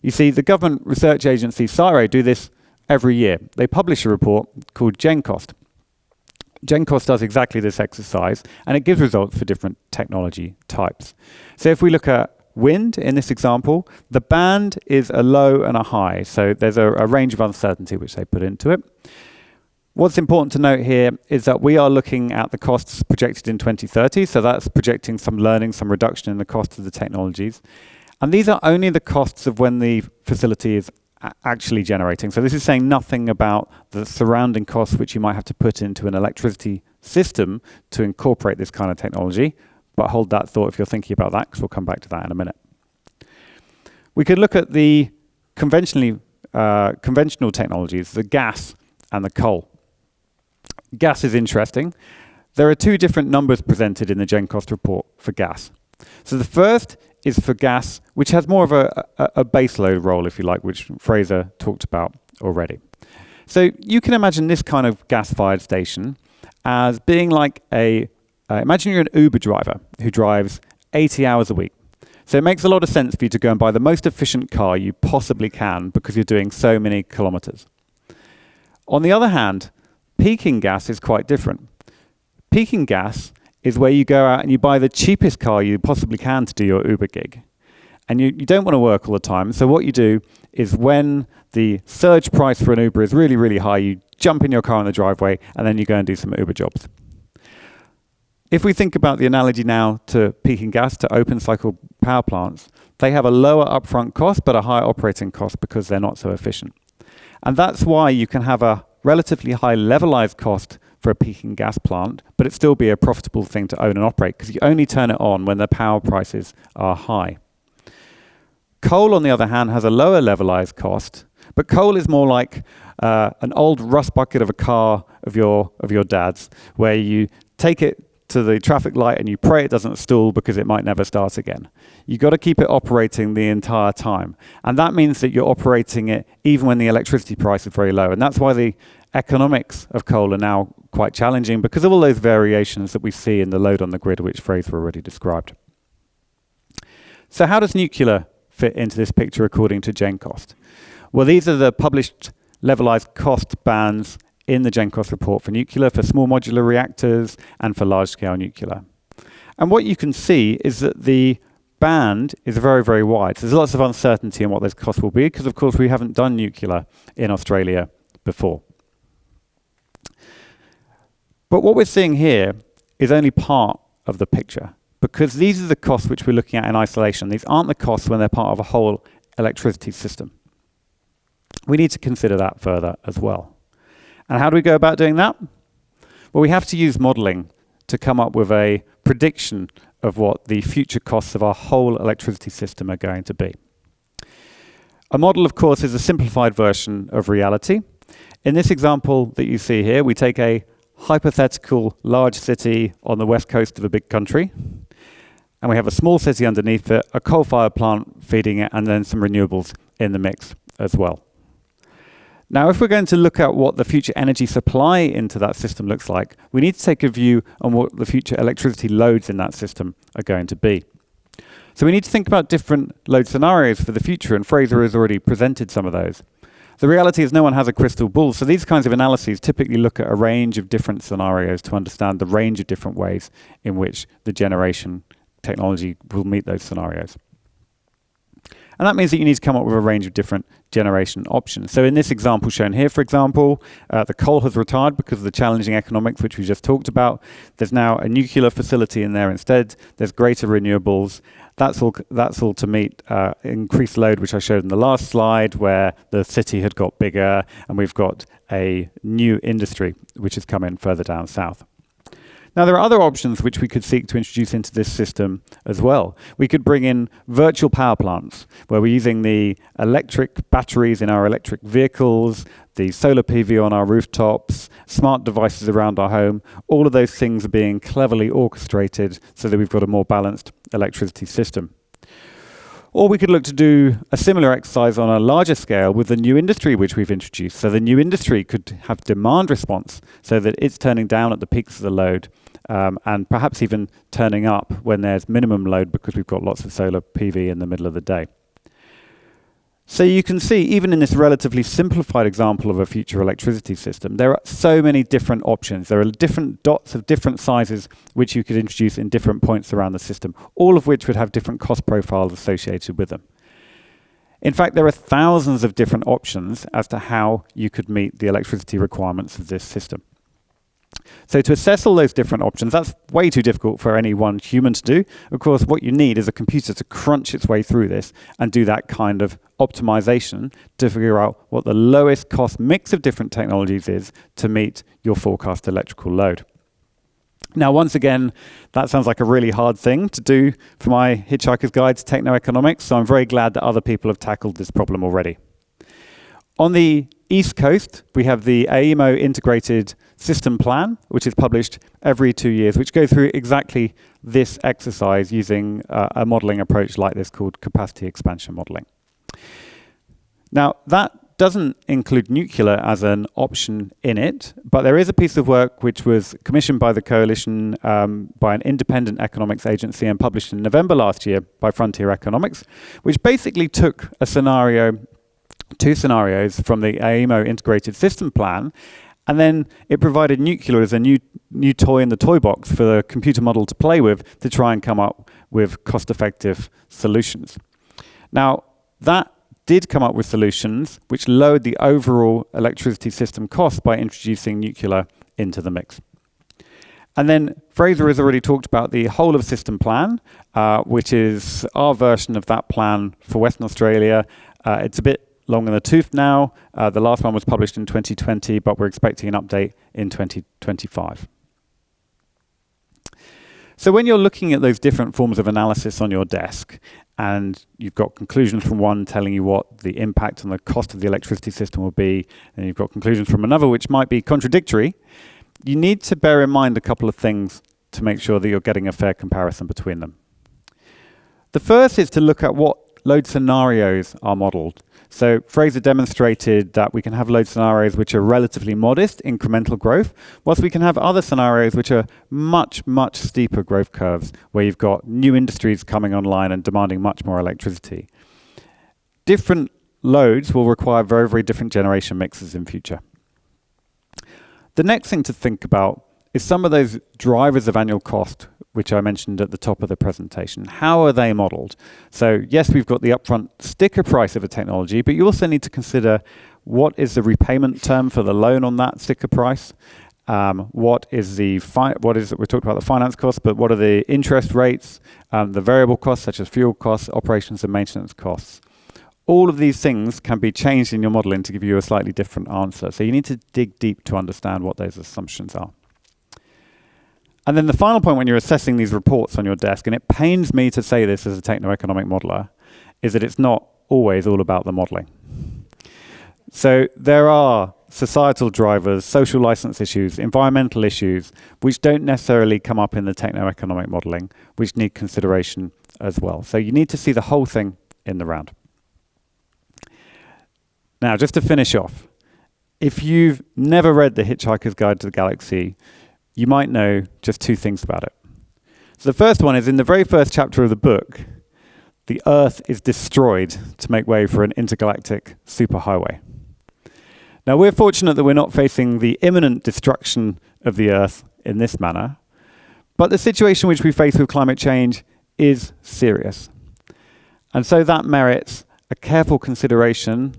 You see, the government research agency CSIRO do this every year. They publish a report called GenCost. GenCost does exactly this exercise, and it gives results for different technology types. So if we look at wind in this example, the band is a low and a high. So there's a range of uncertainty which they put into it. What's important to note here is that we are looking at the costs projected in 2030, so that's projecting some learning, some reduction in the cost of the technologies. And these are only the costs of when the facility is actually generating. So this is saying nothing about the surrounding costs which you might have to put into an electricity system to incorporate this kind of technology. But hold that thought if you're thinking about that, because we'll come back to that in a minute. We could look at the conventional technologies, the gas and the coal. Gas is interesting. There are two different numbers presented in the GenCost report for gas. So the first is for gas, which has more of a baseload role, if you like, which Fraser talked about already. So you can imagine this kind of gas-fired station as being like imagine you're an Uber driver who drives 80 hours a week. So it makes a lot of sense for you to go and buy the most efficient car you possibly can because you're doing so many kilometers. On the other hand, peaking gas is quite different. Peaking gas is where you go out and you buy the cheapest car you possibly can to do your Uber gig. And you don't want to work all the time. So what you do is when the surge price for an Uber is really, really high, you jump in your car in the driveway and then you go and do some Uber jobs. If we think about the analogy now to peaking gas, to open cycle power plants, they have a lower upfront cost but a higher operating cost because they're not so efficient. And that's why you can have a relatively high levelized cost for a peaking gas plant, but it still be a profitable thing to own and operate because you only turn it on when the power prices are high. Coal, on the other hand, has a lower levelized cost, but coal is more like an old rust bucket of a car of your dad's, where you take it to the traffic light and you pray it doesn't stall because it might never start again. You've got to keep it operating the entire time. And that means that you're operating it even when the electricity price is very low. And that's why the economics of coal are now quite challenging because of all those variations that we see in the load on the grid, which Fraser already described. So how does nuclear fit into this picture according to GenCost? Well, these are the published levelized cost bands in the GenCost report for nuclear, for small modular reactors, and for large-scale nuclear. And what you can see is that the band is very, very wide. So there's lots of uncertainty in what those costs will be, because of course we haven't done nuclear in Australia before. But what we're seeing here is only part of the picture, because these are the costs which we're looking at in isolation. These aren't the costs when they're part of a whole electricity system. We need to consider that further as well. And how do we go about doing that? Well, we have to use modeling to come up with a prediction of what the future costs of our whole electricity system are going to be. A model, of course, is a simplified version of reality. In this example that you see here, we take a hypothetical large city on the west coast of a big country, and we have a small city underneath it, a coal-fired plant feeding it, and then some renewables in the mix as well. Now, if we're going to look at what the future energy supply into that system looks like, we need to take a view on what the future electricity loads in that system are going to be. So we need to think about different load scenarios for the future, and Fraser has already presented some of those. The reality is no one has a crystal ball, so these kinds of analyses typically look at a range of different scenarios to understand the range of different ways in which the generation technology will meet those scenarios. And that means that you need to come up with a range of different generation options. So in this example shown here, for example, the coal has retired because of the challenging economics which we just talked about. There's now a nuclear facility in there instead. There's greater renewables. That's all to meet increased load, which I showed in the last slide, where the city had got bigger, and we've got a new industry which has come in further down south. Now, there are other options which we could seek to introduce into this system as well. We could bring in virtual power plants, where we're using the electric batteries in our electric vehicles, the solar PV on our rooftops, smart devices around our home. All of those things are being cleverly orchestrated so that we've got a more balanced electricity system. Or we could look to do a similar exercise on a larger scale with the new industry which we've introduced. So the new industry could have demand response so that it's turning down at the peaks of the load, and perhaps even turning up when there's minimum load because we've got lots of solar PV in the middle of the day. So you can see, even in this relatively simplified example of a future electricity system, there are so many different options. There are different dots of different sizes which you could introduce in different points around the system, all of which would have different cost profiles associated with them. In fact, there are thousands of different options as to how you could meet the electricity requirements of this system. So to assess all those different options, that's way too difficult for any one human to do. Of course, what you need is a computer to crunch its way through this and do that kind of optimization to figure out what the lowest cost mix of different technologies is to meet your forecast electrical load. Now, once again, that sounds like a really hard thing to do for my Hitchhiker's Guide to Techno-Economics, so I'm very glad that other people have tackled this problem already. On the East Coast, we have the AEMO Integrated System Plan, which is published every 2 years, which goes through exactly this exercise using a modeling approach like this called capacity expansion modeling. Now, that doesn't include nuclear as an option in it, but there is a piece of work which was commissioned by the coalition by an independent economics agency and published in November last year by Frontier Economics, which basically took two scenarios from the AEMO Integrated System Plan And then it provided nuclear as a new toy in the toy box for the computer model to play with to try and come up with cost-effective solutions. Now, that did come up with solutions which lowered the overall electricity system cost by introducing nuclear into the mix. And then Fraser has already talked about the whole of system plan, which is our version of that plan for Western Australia. It's a bit long in the tooth now. The last one was published in 2020, but we're expecting an update in 2025. So when you're looking at those different forms of analysis on your desk, and you've got conclusions from one telling you what the impact on the cost of the electricity system will be, and you've got conclusions from another which might be contradictory, you need to bear in mind a couple of things to make sure that you're getting a fair comparison between them. The first is to look at what load scenarios are modeled. So Fraser demonstrated that we can have load scenarios which are relatively modest incremental growth, whilst we can have other scenarios which are much, much steeper growth curves, where you've got new industries coming online and demanding much more electricity. Different loads will require very, very different generation mixes in future. The next thing to think about is some of those drivers of annual cost, which I mentioned at the top of the presentation. How are they modeled? So yes, we've got the upfront sticker price of a technology, but you also need to consider what is the repayment term for the loan on that sticker price? What is we're talking about the finance costs, but what are the interest rates, the variable costs such as fuel costs, operations and maintenance costs? All of these things can be changed in your modeling to give you a slightly different answer. So you need to dig deep to understand what those assumptions are. And then the final point when you're assessing these reports on your desk, and it pains me to say this as a techno-economic modeler, is that it's not always all about the modeling. So there are societal drivers, social license issues, environmental issues, which don't necessarily come up in the techno-economic modeling, which need consideration as well. So you need to see the whole thing in the round. Now, just to finish off, if you've never read The Hitchhiker's Guide to the Galaxy, you might know just two things about it. So the first one is in the very first chapter of the book, the Earth is destroyed to make way for an intergalactic superhighway. Now, we're fortunate that we're not facing the imminent destruction of the Earth in this manner, but the situation which we face with climate change is serious. And so that merits a careful consideration,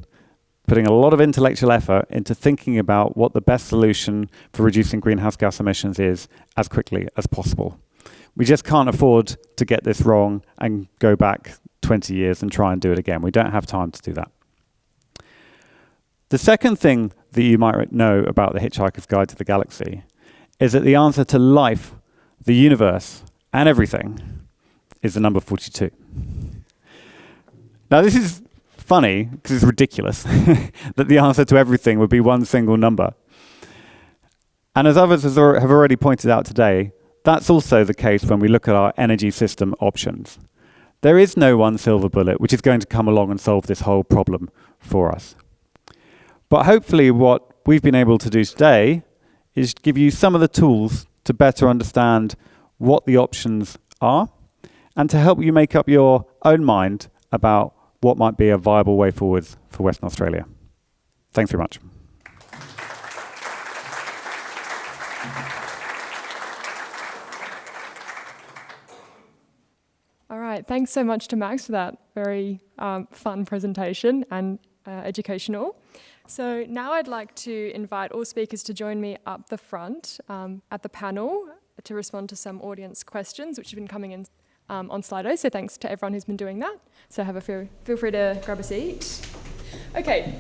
putting a lot of intellectual effort into thinking about what the best solution for reducing greenhouse gas emissions is as quickly as possible. We just can't afford to get this wrong and go back 20 years and try and do it again. We don't have time to do that. The second thing that you might know about The Hitchhiker's Guide to the Galaxy is that the answer to life, the universe, and everything is the number 42. Now, this is funny because it's ridiculous that the answer to everything would be one single number. And as others have already pointed out today, that's also the case when we look at our energy system options. There is no one silver bullet which is going to come along and solve this whole problem for us. But hopefully what we've been able to do today is give you some of the tools to better understand what the options are and to help you make up your own mind about what might be a viable way forward for Western Australia. Thanks very much. All right, thanks so much to Max for that very fun presentation and educational. So now I'd like to invite all speakers to join me up the front at the panel to respond to some audience questions which have been coming in on Slido. So thanks to everyone who's been doing that. So feel free to grab a seat. Okay,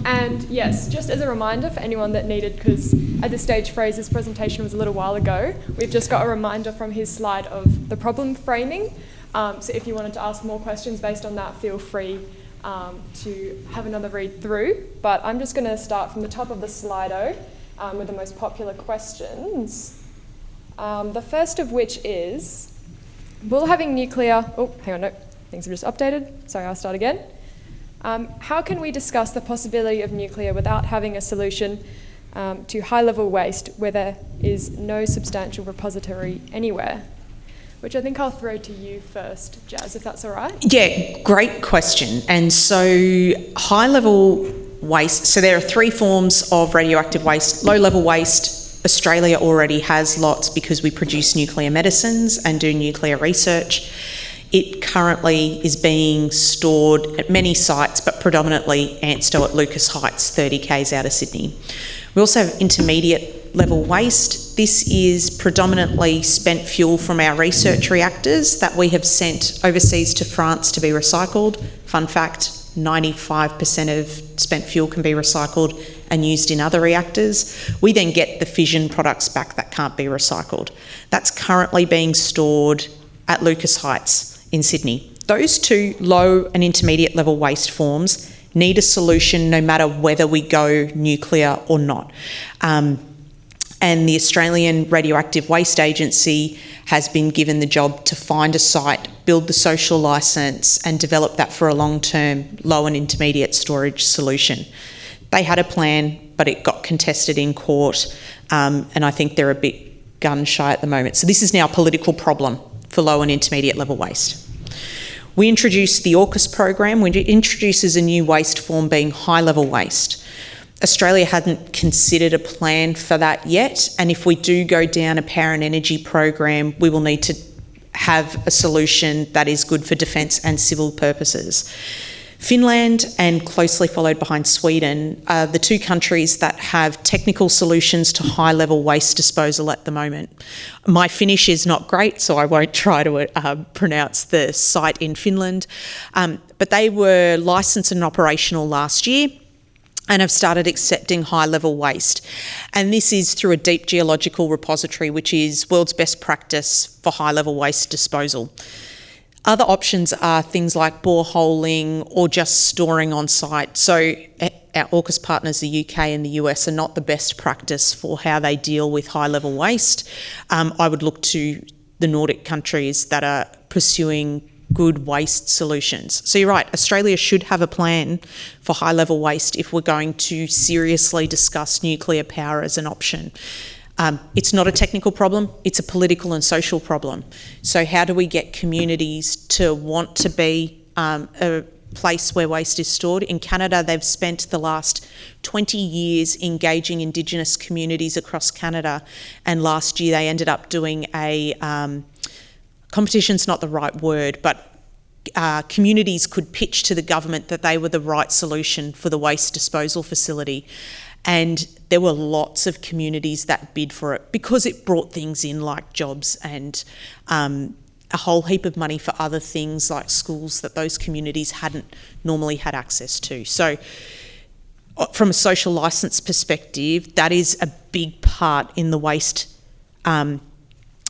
and yes, just as a reminder for anyone that needed, because at this stage Fraser's presentation was a little while ago, we've just got a reminder from his slide of the problem framing. So if you wanted to ask more questions based on that, feel free to have another read through. But I'm just going to start from the top of the Slido with the most popular questions. The first of which is, will having nuclear... Oh, hang on, no, things have just updated. Sorry, I'll start again. How can we discuss the possibility of nuclear without having a solution to high-level waste where there is no substantial repository anywhere? Which I think I'll throw to you first, Jazz, if that's all right. Yeah, great question. And so high-level waste. So there are three forms of radioactive waste. Low-level waste, Australia already has lots because we produce nuclear medicines and do nuclear research. It currently is being stored at many sites, but predominantly ANSTO at Lucas Heights, 30 k's out of Sydney. We also have intermediate level waste. This is predominantly spent fuel from our research reactors that we have sent overseas to France to be recycled. Fun fact, 95% of spent fuel can be recycled and used in other reactors. We then get the fission products back that can't be recycled. That's currently being stored at Lucas Heights in Sydney. Those two low and intermediate level waste forms need a solution no matter whether we go nuclear or not. And the Australian Radioactive Waste Agency has been given the job to find a site, build the social licence and develop that for a long-term low and intermediate storage solution. They had a plan, but it got contested in court, and I think they're a bit gun shy at the moment. So this is now a political problem for low and intermediate level waste. We introduced the AUKUS program, which introduces a new waste form being high level waste. Australia hadn't considered a plan for that yet, and if we do go down a power and energy program, we will need to have a solution that is good for defence and civil purposes. Finland and closely followed behind Sweden are the two countries that have technical solutions to high-level waste disposal at the moment. My Finnish is not great, so I won't try to pronounce the site in Finland, but they were licensed and operational last year and have started accepting high-level waste. And this is through a deep geological repository, which is world's best practice for high-level waste disposal. Other options are things like boreholing or just storing on site. So our AUKUS partners, the UK and the US, are not the best practice for how they deal with high-level waste. I would look to the Nordic countries that are pursuing good waste solutions. So you're right, Australia should have a plan for high-level waste if we're going to seriously discuss nuclear power as an option. It's not a technical problem, it's a political and social problem. So how do we get communities to want to be a place where waste is stored? In Canada, they've spent the last 20 years engaging Indigenous communities across Canada, and last year they ended up doing a, competition's not the right word, but communities could pitch to the government that they were the right solution for the waste disposal facility. And there were lots of communities that bid for it because it brought things in like jobs and a whole heap of money for other things like schools that those communities hadn't normally had access to. So from a social licence perspective, that is a big part in the waste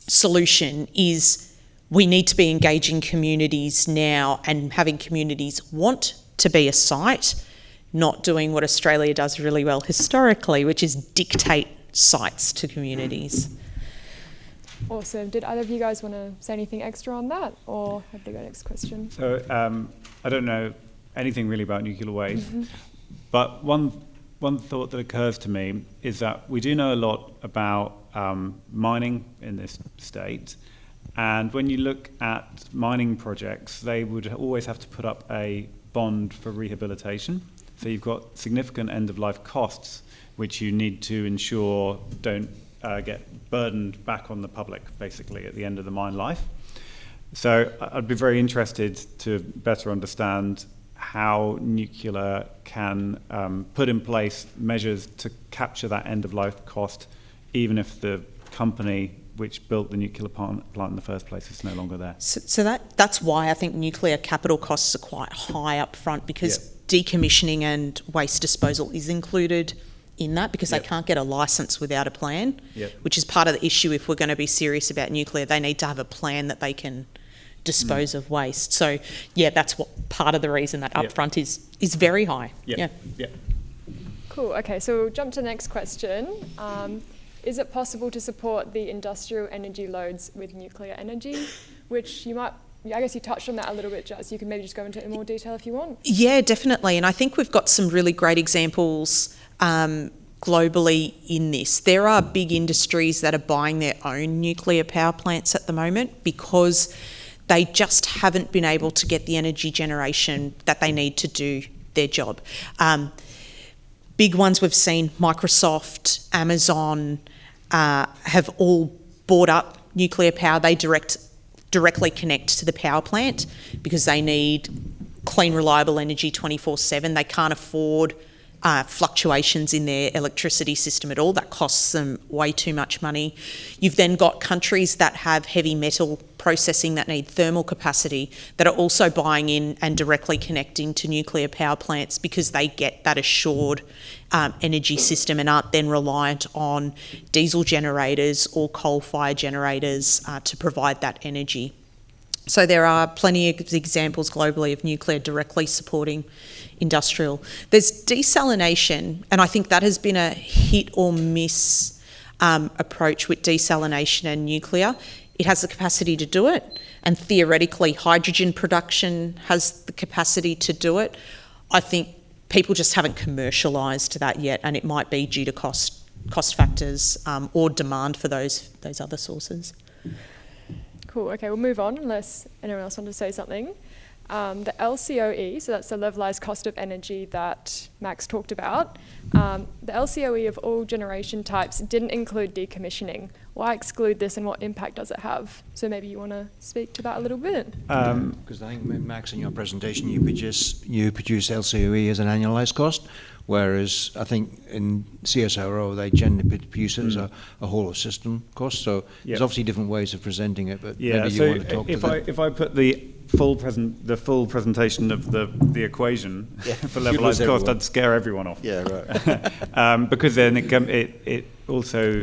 solution. Is we need to be engaging communities now and having communities want to be a site, not doing what Australia does really well historically, which is dictate sites to communities. Awesome. Did either of you guys want to say anything extra on that, or have to go next question? So I don't know anything really about nuclear waste, but one thought that occurs to me is that we do know a lot about mining in this state, and when you look at mining projects, they would always have to put up a bond for rehabilitation. So you've got significant end-of-life costs, which you need to ensure don't get burdened back on the public, basically, at the end of the mine life. So I'd be very interested to better understand how nuclear can put in place measures to capture that end-of-life cost, even if the company which built the nuclear plant in the first place is no longer there. So that's why I think nuclear capital costs are quite high up front, because decommissioning and waste disposal is included in that, because they can't get a licence without a plan, which is part of the issue. If we're going to be serious about nuclear, they need to have a plan that they can dispose of waste. So that's what part of the reason that upfront is very high. Cool. Okay, so we'll jump to the next question. Is it possible to support the industrial energy loads with nuclear energy? Which you might, I guess you touched on that a little bit, Jazz. You can maybe just go into it in more detail if you want. Yeah, definitely. And I think we've got some really great examples globally in this. There are big industries that are buying their own nuclear power plants at the moment because they just haven't been able to get the energy generation that they need to do their job. big ones we've seen, Microsoft, Amazon, have all bought up nuclear power. They directly connect to the power plant because they need clean, reliable energy 24/7. They can't afford fluctuations in their electricity system at all. That costs them way too much money. You've then got countries that have heavy metal processing that need thermal capacity that are also buying in and directly connecting to nuclear power plants because they get that assured energy system and aren't then reliant on diesel generators or coal-fired generators to provide that energy. So there are plenty of examples globally of nuclear directly supporting industrial. There's desalination, and I think that has been a hit or miss approach with desalination and nuclear. It has the capacity to do it, and theoretically hydrogen production has the capacity to do it. I think people just haven't commercialised that yet, and it might be due to cost factors or demand for those other sources. Cool, okay, we'll move on unless anyone else wants to say something. The LCOE, so that's the levelised cost of energy that Max talked about. The LCOE of all generation types didn't include decommissioning. Why exclude this and what impact does it have? So maybe you want to speak to that a little bit? Because I think, Max, in your presentation, you produce LCOE as an annualised cost, whereas I think in CSRO they generally produce it as a whole of system cost. So there's obviously different ways of presenting it, but maybe you want to talk to that. If I put the full presentation of the equation for levelised cost, I'd scare everyone off. Yeah, right. Because then it also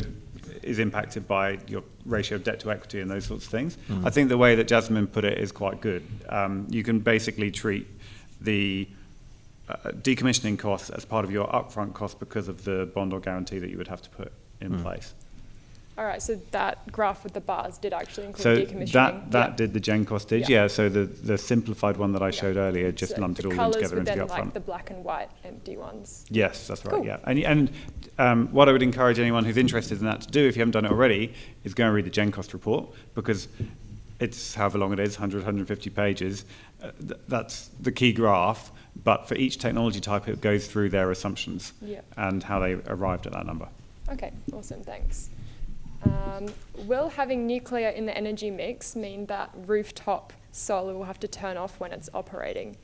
is impacted by your ratio of debt to equity and those sorts of things. I think the way that Jasmin put it is quite good. You can basically treat the decommissioning costs as part of your upfront cost because of the bond or guarantee that you would have to put in place. All right, so that graph with the bars did actually include decommissioning. So that did the gen cost did, so the simplified one that I showed earlier just lumped it all in together into the upfront. Like the black and white empty ones. Yes, that's right, And what I would encourage anyone who's interested in that to do, if you haven't done it already, is go and read the gen cost report, because it's however long it is, 100, 150 pages. That's the key graph, but for each technology type, it goes through their assumptions and how they arrived at that number. Okay, awesome, thanks. Will having nuclear in the energy mix mean that rooftop solar will have to turn off when it's operating?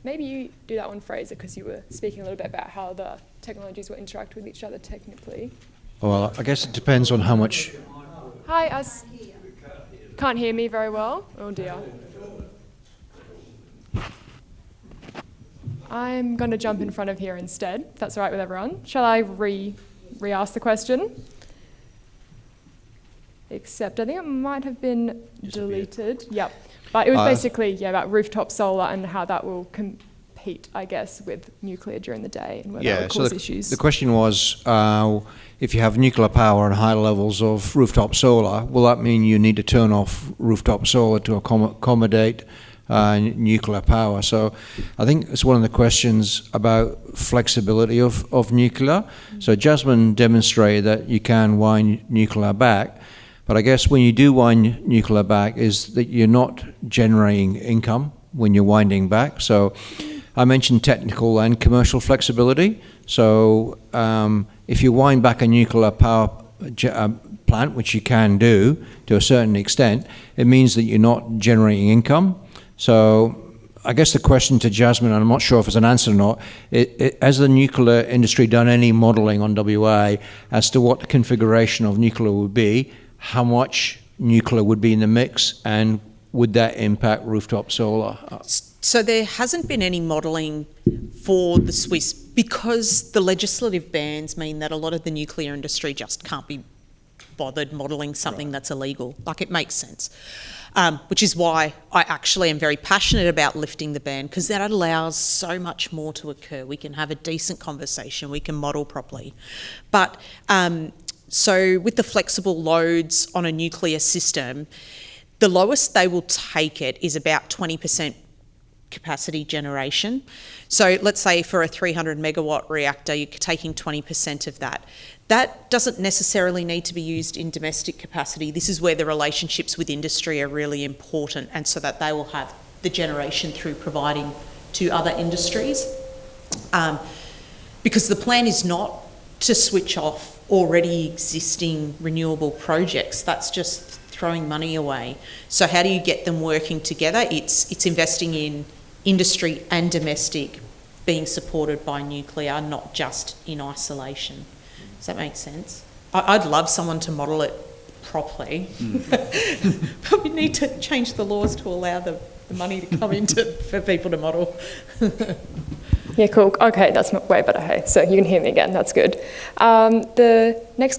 Maybe you do that one, Fraser, because you were speaking a little bit about how the technologies will interact with each other technically. Well, I guess it depends on how much... Hi, can't hear me very well? Oh dear. I'm going to jump in front of here instead, if that's all right with everyone. Shall I re-ask the question? Except I think it might have been deleted. Yep. But it was basically about rooftop solar and how that will compete, I guess, with nuclear during the day and whether that will cause issues. The question was, if you have nuclear power and high levels of rooftop solar, will that mean you need to turn off rooftop solar to accommodate nuclear power? So I think it's one of the questions about flexibility of nuclear. So Jasmin demonstrated that you can wind nuclear back, but I guess when you do wind nuclear back is that you're not generating income when you're winding back. So I mentioned technical and commercial flexibility. So if you wind back a nuclear power plant, which you can do to a certain extent, it means that you're not generating income. So I guess the question to Jasmin, and I'm not sure if it's an answer or not, has the nuclear industry done any modelling on WA as to what the configuration of nuclear would be, how much nuclear would be in the mix, and would that impact rooftop solar? So there hasn't been any modelling for the SWIS because the legislative bans mean that a lot of the nuclear industry just can't be bothered modelling something that's illegal. Like, it makes sense. Which is why I actually am very passionate about lifting the ban, because that allows so much more to occur. We can have a decent conversation, we can model properly. But so with the flexible loads on a nuclear system, the lowest they will take it is about 20% capacity generation. So let's say for a 300 megawatt reactor, you're taking 20% of that. That doesn't necessarily need to be used in domestic capacity. This is where the relationships with industry are really important, and so that they will have the generation through providing to other industries. because the plan is not to switch off already existing renewable projects. That's just throwing money away. So how do you get them working together? It's investing in industry and domestic being supported by nuclear, not just in isolation. Does that make sense? I'd love someone to model it properly, but we need to change the laws to allow the money to come into for people to model. Yeah, cool. Okay, that's way better. Hey, so you can hear me again. That's good. The next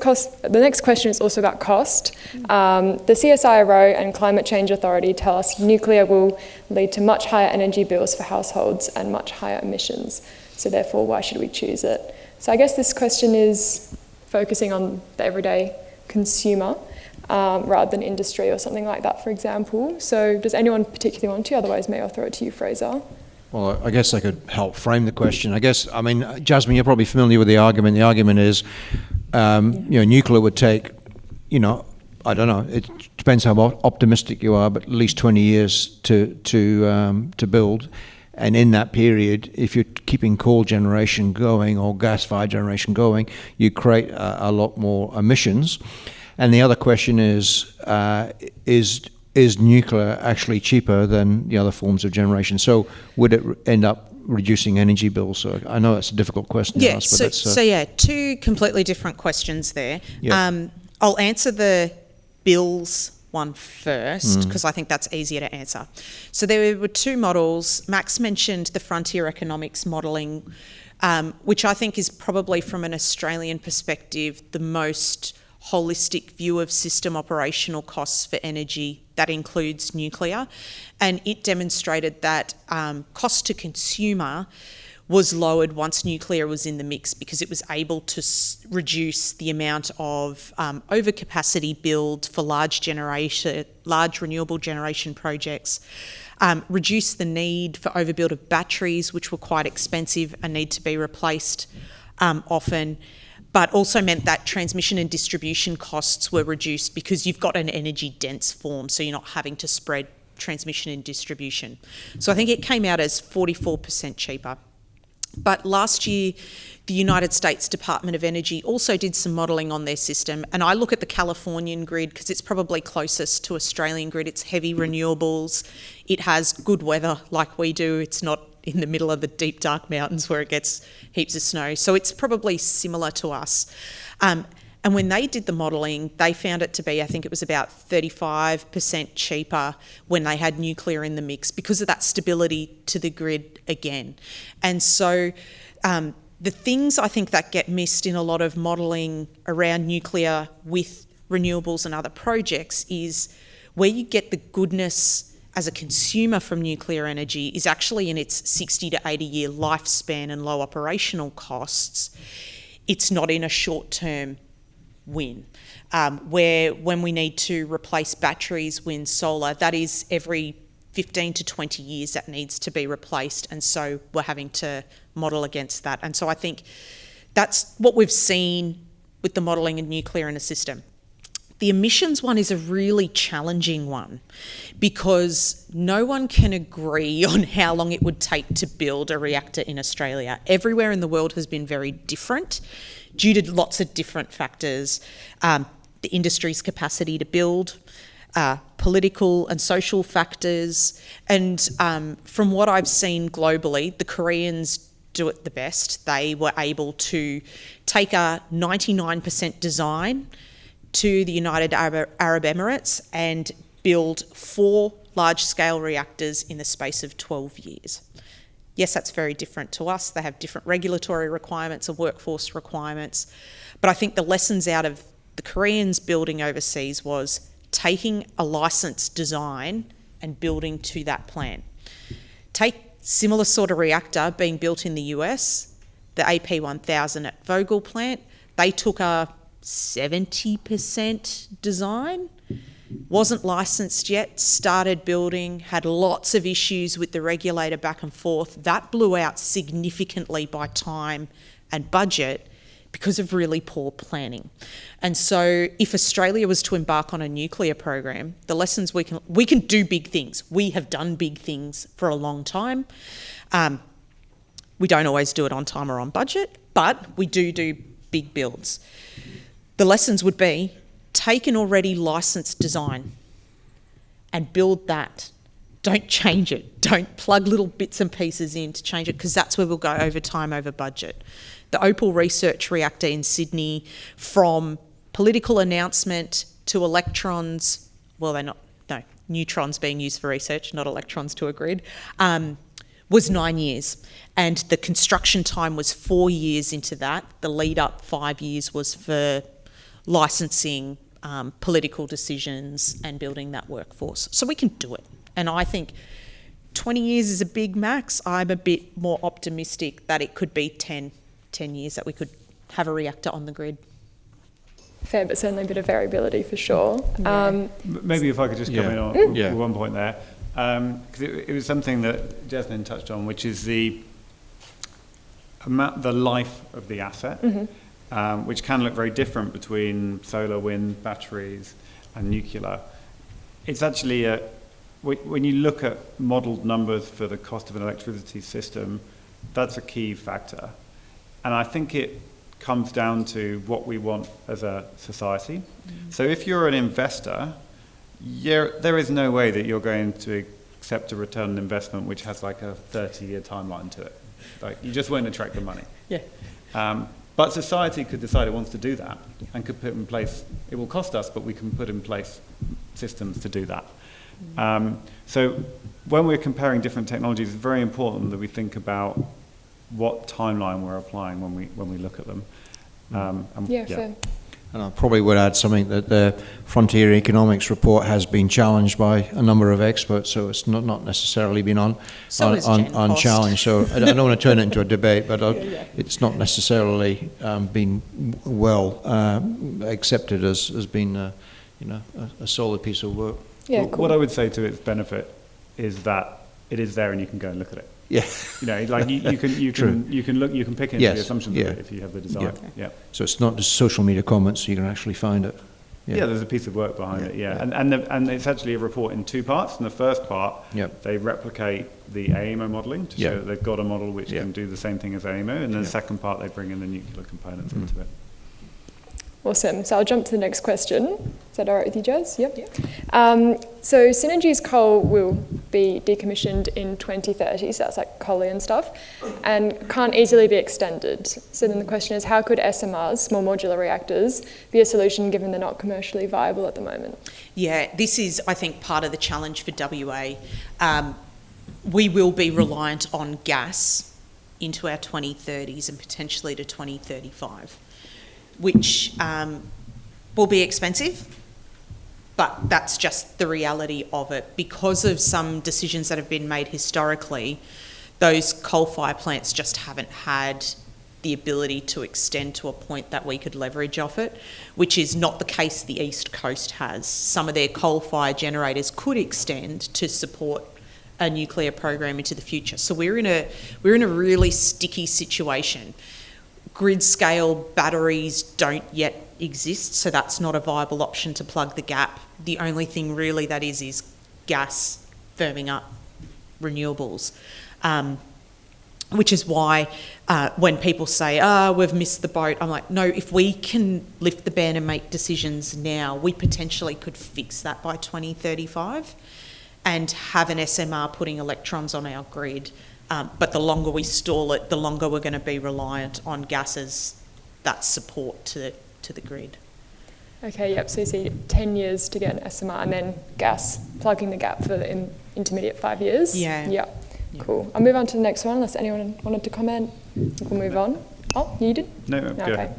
question is also about cost. The CSIRO and Climate Change Authority tell us nuclear will lead to much higher energy bills for households and much higher emissions. So therefore, why should we choose it? So I guess this question is focusing on the everyday consumer rather than industry or something like that, for example. So does anyone particularly want to? Otherwise, maybe I'll throw it to you, Fraser. Well, I guess I could help frame the question. Jasmin, you're probably familiar with the argument. The argument is, nuclear would take, I don't know, it depends how optimistic you are, but at least 20 years to build. And in that period, if you're keeping coal generation going or gas-fired generation going, you create a lot more emissions. And the other question is nuclear actually cheaper than the other forms of generation? So would it end up reducing energy bills? So I know that's a difficult question to ask, but that's... two completely different questions there. Yeah. I'll answer the bills one first, because I think that's easier to answer. So there were two models. Max mentioned the frontier economics modelling, which I think is probably, from an Australian perspective, the most holistic view of system operational costs for energy. That includes nuclear. And it demonstrated that cost to consumer was lowered once nuclear was in the mix, because it was able to reduce the amount of overcapacity build for large renewable generation projects, reduce the need for overbuild of batteries, which were quite expensive and need to be replaced often, but also meant that transmission and distribution costs were reduced because you've got an energy dense form, so you're not having to spread transmission and distribution. So I think it came out as 44% cheaper. But last year, the United States Department of Energy also did some modelling on their system, and I look at the Californian grid because it's probably closest to Australian grid. It's heavy renewables, it has good weather like we do, it's not in the middle of the deep dark mountains where it gets heaps of snow, so it's probably similar to us. And when they did the modelling, they found it to be, I think it was about 35% cheaper when they had nuclear in the mix because of that stability to the grid again. And so the things I think that get missed in a lot of modelling around nuclear with renewables and other projects is where you get the goodness as a consumer from nuclear energy is actually in its 60 to 80 year lifespan and low operational costs. It's not in a short-term win, where when we need to replace batteries, wind, solar, that is every 15 to 20 years that needs to be replaced, and so we're having to model against that. And so I think that's what we've seen with the modelling of nuclear in a system. The emissions one is a really challenging one because no one can agree on how long it would take to build a reactor in Australia. Everywhere in the world has been very different due to lots of different factors. The industry's capacity to build, political and social factors, and from what I've seen globally, the Koreans do it the best. They were able to take a 99% design to the United Arab Emirates and build 4 large-scale reactors in the space of 12 years. Yes, that's very different to us. They have different regulatory requirements and workforce requirements. But I think the lessons out of the Koreans building overseas was taking a licensed design and building to that plan. Take similar sort of reactor being built in the US, the AP1000 at Vogtle plant. They took a 70% design, wasn't licensed yet, started building, had lots of issues with the regulator back and forth. That blew out significantly by time and budget because of really poor planning. And so if Australia was to embark on a nuclear program, the lessons we can do big things. We have done big things for a long time. We don't always do it on time or on budget, but we do big builds. The lessons would be take an already licensed design and build that. Don't change it. Don't plug little bits and pieces in to change it, because that's where we'll go over time, over budget. The Opal Research Reactor in Sydney, from political announcement to electrons, well, they're not, no, neutrons being used for research, not electrons to a grid, was 9 years. And the construction time was 4 years into that. The lead up 5 years was for licensing, political decisions and building that workforce. So we can do it. And I think 20 years is a big max. I'm a bit more optimistic that it could be 10 years that we could have a reactor on the grid. Fair, but certainly a bit of variability for sure. Yeah. Maybe if I could just come in on one point there. Because it was something that Jasmin touched on, which is the life of the asset, which can look very different between solar, wind, batteries and nuclear. It's actually, when you look at modelled numbers for the cost of an electricity system, that's a key factor. And I think it comes down to what we want as a society. So if you're an investor, there is no way that you're going to accept a return on investment which has like a 30-year timeline to it. Like, you just won't attract the money. Yeah. But society could decide it wants to do that and could put in place, it will cost us, but we can put in place systems to do that. So when we're comparing different technologies, it's very important that we think about what timeline we're applying when we look at them. Fair. And I probably would add something that the Frontier Economics report has been challenged by a number of experts, so it's not necessarily been unchallenged. So I don't want to turn it into a debate, but it's not necessarily been well accepted as being a solid piece of work. Yeah, well, cool. What I would say to its benefit is that it is there and you can go and look at it. Yeah. Like you can pick into the assumptions of it if you have the desire. Yeah. So it's not just social media comments, you can actually find it. Yeah, there's a piece of work behind it. And it's actually a report in two parts. In the first part, they replicate the AEMO modelling to show that they've got a model which can do the same thing as AEMO, and then the second part they bring in the nuclear components into it. Awesome. So I'll jump to the next question. Is that all right with you, Jazz? Yep. So Synergy's coal will be decommissioned in 2030, so that's like Collie and stuff, and can't easily be extended. So then the question is, how could SMRs, small modular reactors, be a solution given they're not commercially viable at the moment? Yeah, this is, I think, part of the challenge for WA. We will be reliant on gas into our 2030s and potentially to 2035. Which will be expensive, but that's just the reality of it. Because of some decisions that have been made historically, those coal-fired plants just haven't had the ability to extend to a point that we could leverage off it, which is not the case the East Coast has. Some of their coal-fired generators could extend to support a nuclear program into the future. So we're in a really sticky situation. Grid scale batteries don't yet exist, so that's not a viable option to plug the gap. The only thing really that is gas firming up renewables, which is why when people say, we've missed the boat, I'm like, no, if we can lift the ban and make decisions now, we potentially could fix that by 2035 and have an SMR putting electrons on our grid. But the longer we stall it, the longer we're going to be reliant on gas as that support to the grid. Okay, yep, so you see 10 years to get an SMR and then gas plugging the gap for the intermediate 5 years? Yeah. Cool. I'll move on to the next one unless anyone wanted to comment. We'll move on. Oh, you did? No, okay.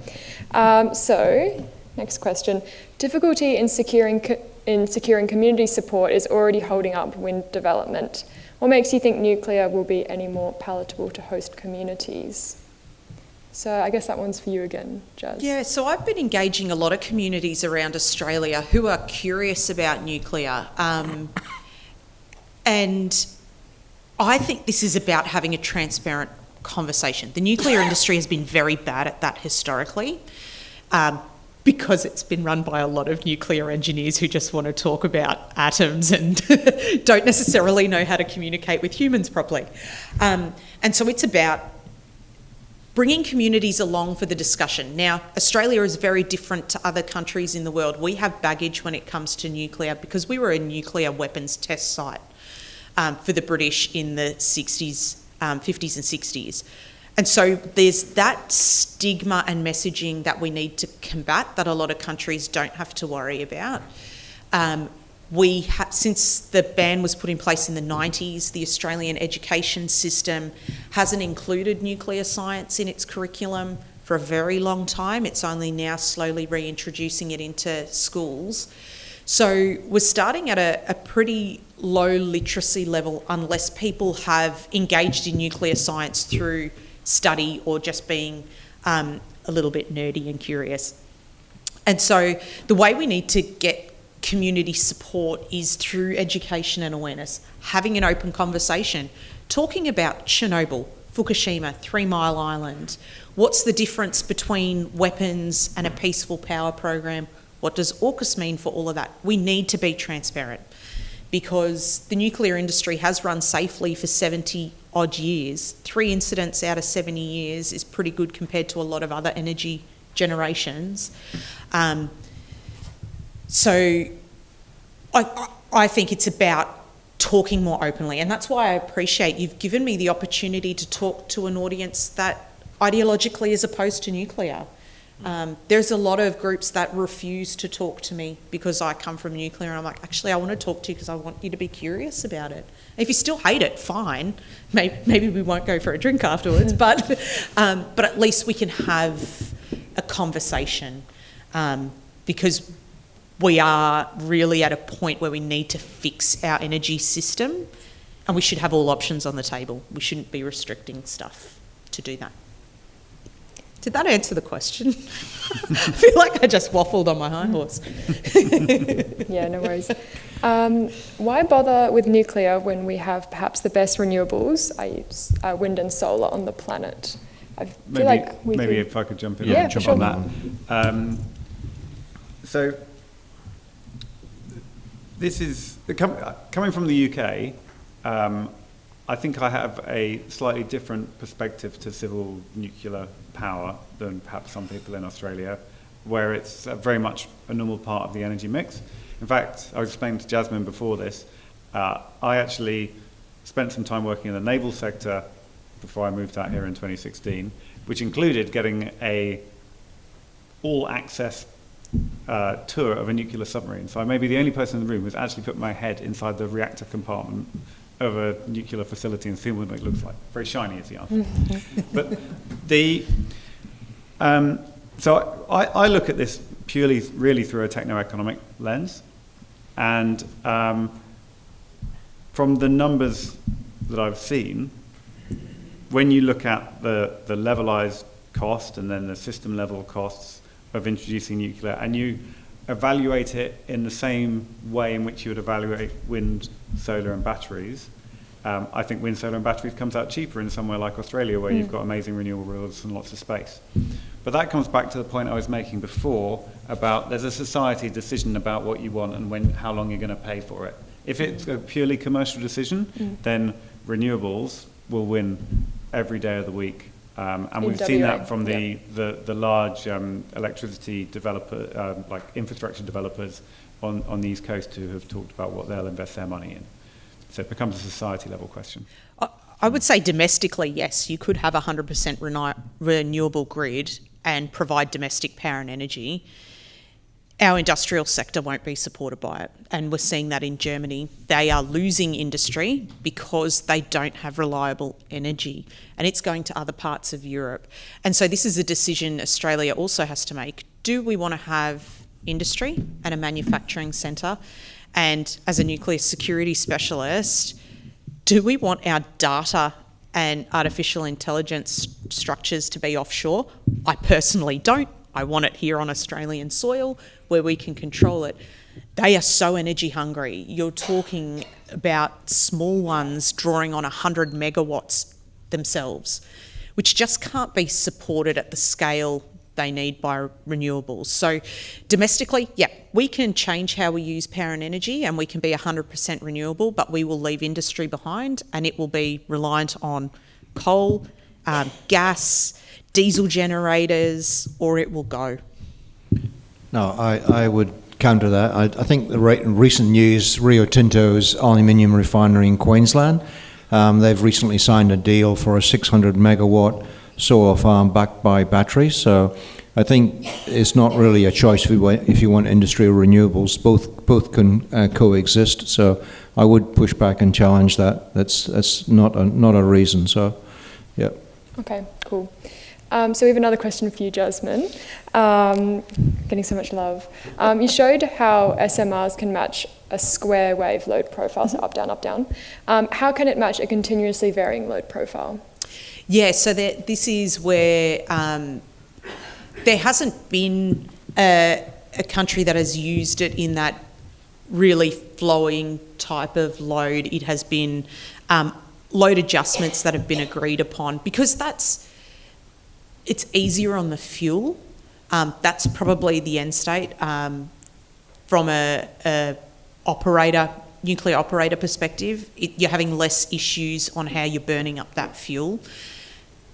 So, next question. Difficulty in securing community support is already holding up wind development. What makes you think nuclear will be any more palatable to host communities? So I guess that one's for you again, Jazz. Yeah, so I've been engaging a lot of communities around Australia who are curious about nuclear. And I think this is about having a transparent conversation. The nuclear industry has been very bad at that historically. Because it's been run by a lot of nuclear engineers who just want to talk about atoms and don't necessarily know how to communicate with humans properly. And so it's about bringing communities along for the discussion. Now, Australia is very different to other countries in the world. We have baggage when it comes to nuclear because we were a nuclear weapons test site for the British in the 50s and 60s. And so there's that stigma and messaging that we need to combat that a lot of countries don't have to worry about. Since the ban was put in place in the 90s, the Australian education system hasn't included nuclear science in its curriculum for a very long time. It's only now slowly reintroducing it into schools. So we're starting at a pretty low literacy level unless people have engaged in nuclear science through study or just being a little bit nerdy and curious. And so the way we need to get community support is through education and awareness, having an open conversation, talking about Chernobyl, Fukushima, 3 Mile Island. What's the difference between weapons and a peaceful power program? What does AUKUS mean for all of that? We need to be transparent because the nuclear industry has run safely for 70 odd years. 3 incidents out of 70 years is pretty good compared to a lot of other energy generations. So I think it's about talking more openly, and that's why I appreciate you've given me the opportunity to talk to an audience that ideologically is opposed to nuclear. There's a lot of groups that refuse to talk to me because I come from nuclear, and I'm like, actually, I want to talk to you because I want you to be curious about it. If you still hate it, fine. Maybe we won't go for a drink afterwards, but at least we can have a conversation because we are really at a point where we need to fix our energy system, and we should have all options on the table. We shouldn't be restricting stuff to do that. Did that answer the question? I feel like I just waffled on my high horse. Yeah, no worries. Why bother with nuclear when we have perhaps the best renewables, i.e. Wind and solar on the planet? I feel like we maybe could... if I could jump in Yeah, jump sure. on that. So this is coming from the UK. I think I have a slightly different perspective to civil nuclear power than perhaps some people in Australia, where it's very much a normal part of the energy mix. In fact, I was explaining to Jasmin before this, I actually spent some time working in the naval sector before I moved out here in 2016, which included getting a all-access tour of a nuclear submarine. So I may be the only person in the room who's actually put my head inside the reactor compartment of a nuclear facility and seen what it looks like. Very shiny is the answer. But so I look at this purely really through a techno-economic lens, and from the numbers that I've seen, when you look at the levelized cost and then the system level costs of introducing nuclear, and you evaluate it in the same way in which you would evaluate wind, solar and batteries, I think wind, solar and batteries comes out cheaper in somewhere like Australia, where you've got amazing renewables and lots of space. But that comes back to the point I was making before about there's a society decision about what you want and how long you're going to pay for it. If it's a purely commercial decision, then renewables will win every day of the week. And we've seen that from the large electricity developer, like infrastructure developers on the East Coast, who have talked about what they'll invest their money in. So it becomes a society level question. I would say domestically, yes, you could have a 100% renewable grid and provide domestic power and energy. Our industrial sector won't be supported by it. And we're seeing that in Germany. They are losing industry because they don't have reliable energy. And it's going to other parts of Europe. And so this is a decision Australia also has to make. Do we want to have industry and a manufacturing centre? And as a nuclear security specialist, do we want our data and artificial intelligence structures to be offshore? I personally don't. I want it here on Australian soil where we can control it. They are so energy hungry. You're talking about small ones drawing on 100 megawatts themselves, which just can't be supported at the scale they need by renewables. So domestically, yeah, we can change how we use power and energy, and we can be 100% renewable, but we will leave industry behind, and it will be reliant on coal, gas, diesel generators, or it will go. No, I would counter that. I think the recent news, Rio Tinto's aluminium refinery in Queensland, they've recently signed a deal for a 600 megawatt solar farm backed by batteries. So I think it's not really a choice if you want industry or renewables. Both can coexist. So I would push back and challenge that. That's not a reason. So, yeah. Okay, cool. So we have another question for you, Jasmin. Getting so much love. You showed how SMRs can match a square wave load profile, so up, down, up, down. How can it match a continuously varying load profile? Yeah, so this is where there hasn't been a country that has used it in that really flowing type of load. It has been load adjustments that have been agreed upon, because it's easier on the fuel. That's probably the end state from a nuclear operator perspective. You're having less issues on how you're burning up that fuel.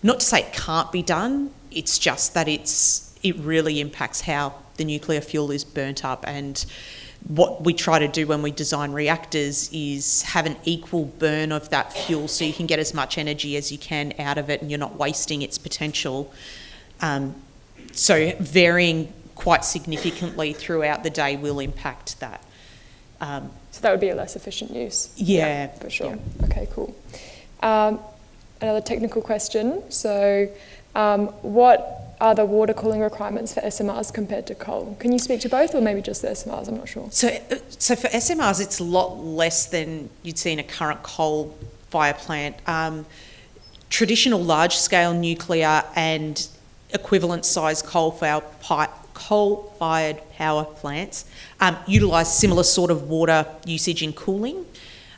Not to say it can't be done, it's just that it really impacts how the nuclear fuel is burnt up. And what we try to do when we design reactors is have an equal burn of that fuel, so you can get as much energy as you can out of it and you're not wasting its potential. So varying quite significantly throughout the day will impact that. So that would be a less efficient use? Yeah. For sure. Yeah. Okay, cool. Another technical question. So what are the water cooling requirements for SMRs compared to coal? Can you speak to both, or maybe just the SMRs? I'm not sure. So for SMRs, it's a lot less than you'd see in a current coal fire plant. Traditional large-scale nuclear and equivalent size coal-fired power plants utilise similar sort of water usage in cooling,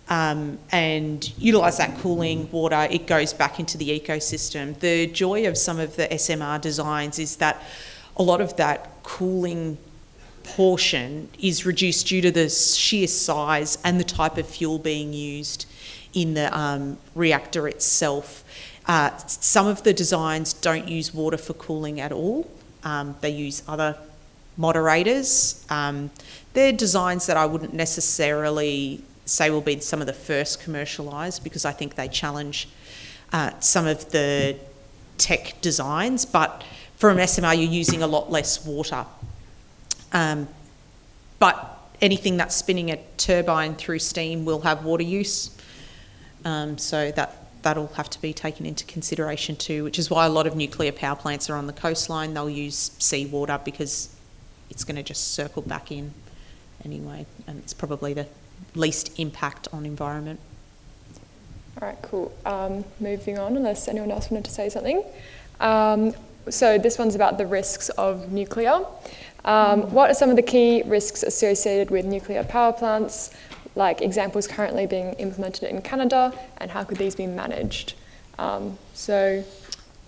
and utilise that cooling water. It goes back into the ecosystem. The joy of some of the SMR designs is that a lot of that cooling portion is reduced due to the sheer size and the type of fuel being used in the reactor itself. Some of the designs don't use water for cooling at all. They use other moderators. They're designs that I wouldn't necessarily say will be some of the first commercialised, because I think they challenge some of the tech designs. But for an SMR, you're using a lot less water. But anything that's spinning a turbine through steam will have water use. So that'll have to be taken into consideration too, which is why a lot of nuclear power plants are on the coastline. They'll use seawater because it's going to just circle back in anyway, and it's probably the least impact on environment. All right, cool. Moving on, unless anyone else wanted to say something. So this one's about the risks of nuclear. What are some of the key risks associated with nuclear power plants, like examples currently being implemented in Canada, and how could these be managed? So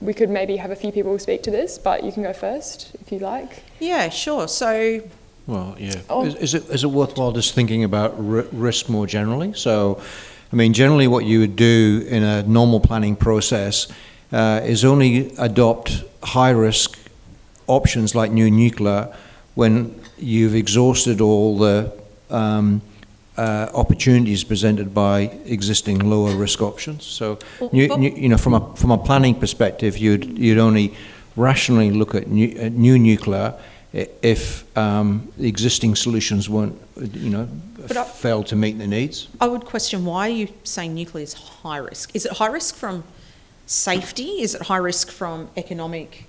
we could maybe have a few people speak to this, but you can go first if you like. Yeah, sure. So, well, yeah. Is it worthwhile just thinking about risk more generally? So, I mean, generally what you would do in a normal planning process is only adopt high-risk options like new nuclear when you've exhausted all the opportunities presented by existing lower risk options. So, from a planning perspective, you'd only rationally look at new nuclear if the existing solutions weren't, failed to meet the needs. I would question, why are you saying nuclear is high risk? Is it high risk from safety? Is it high risk from economic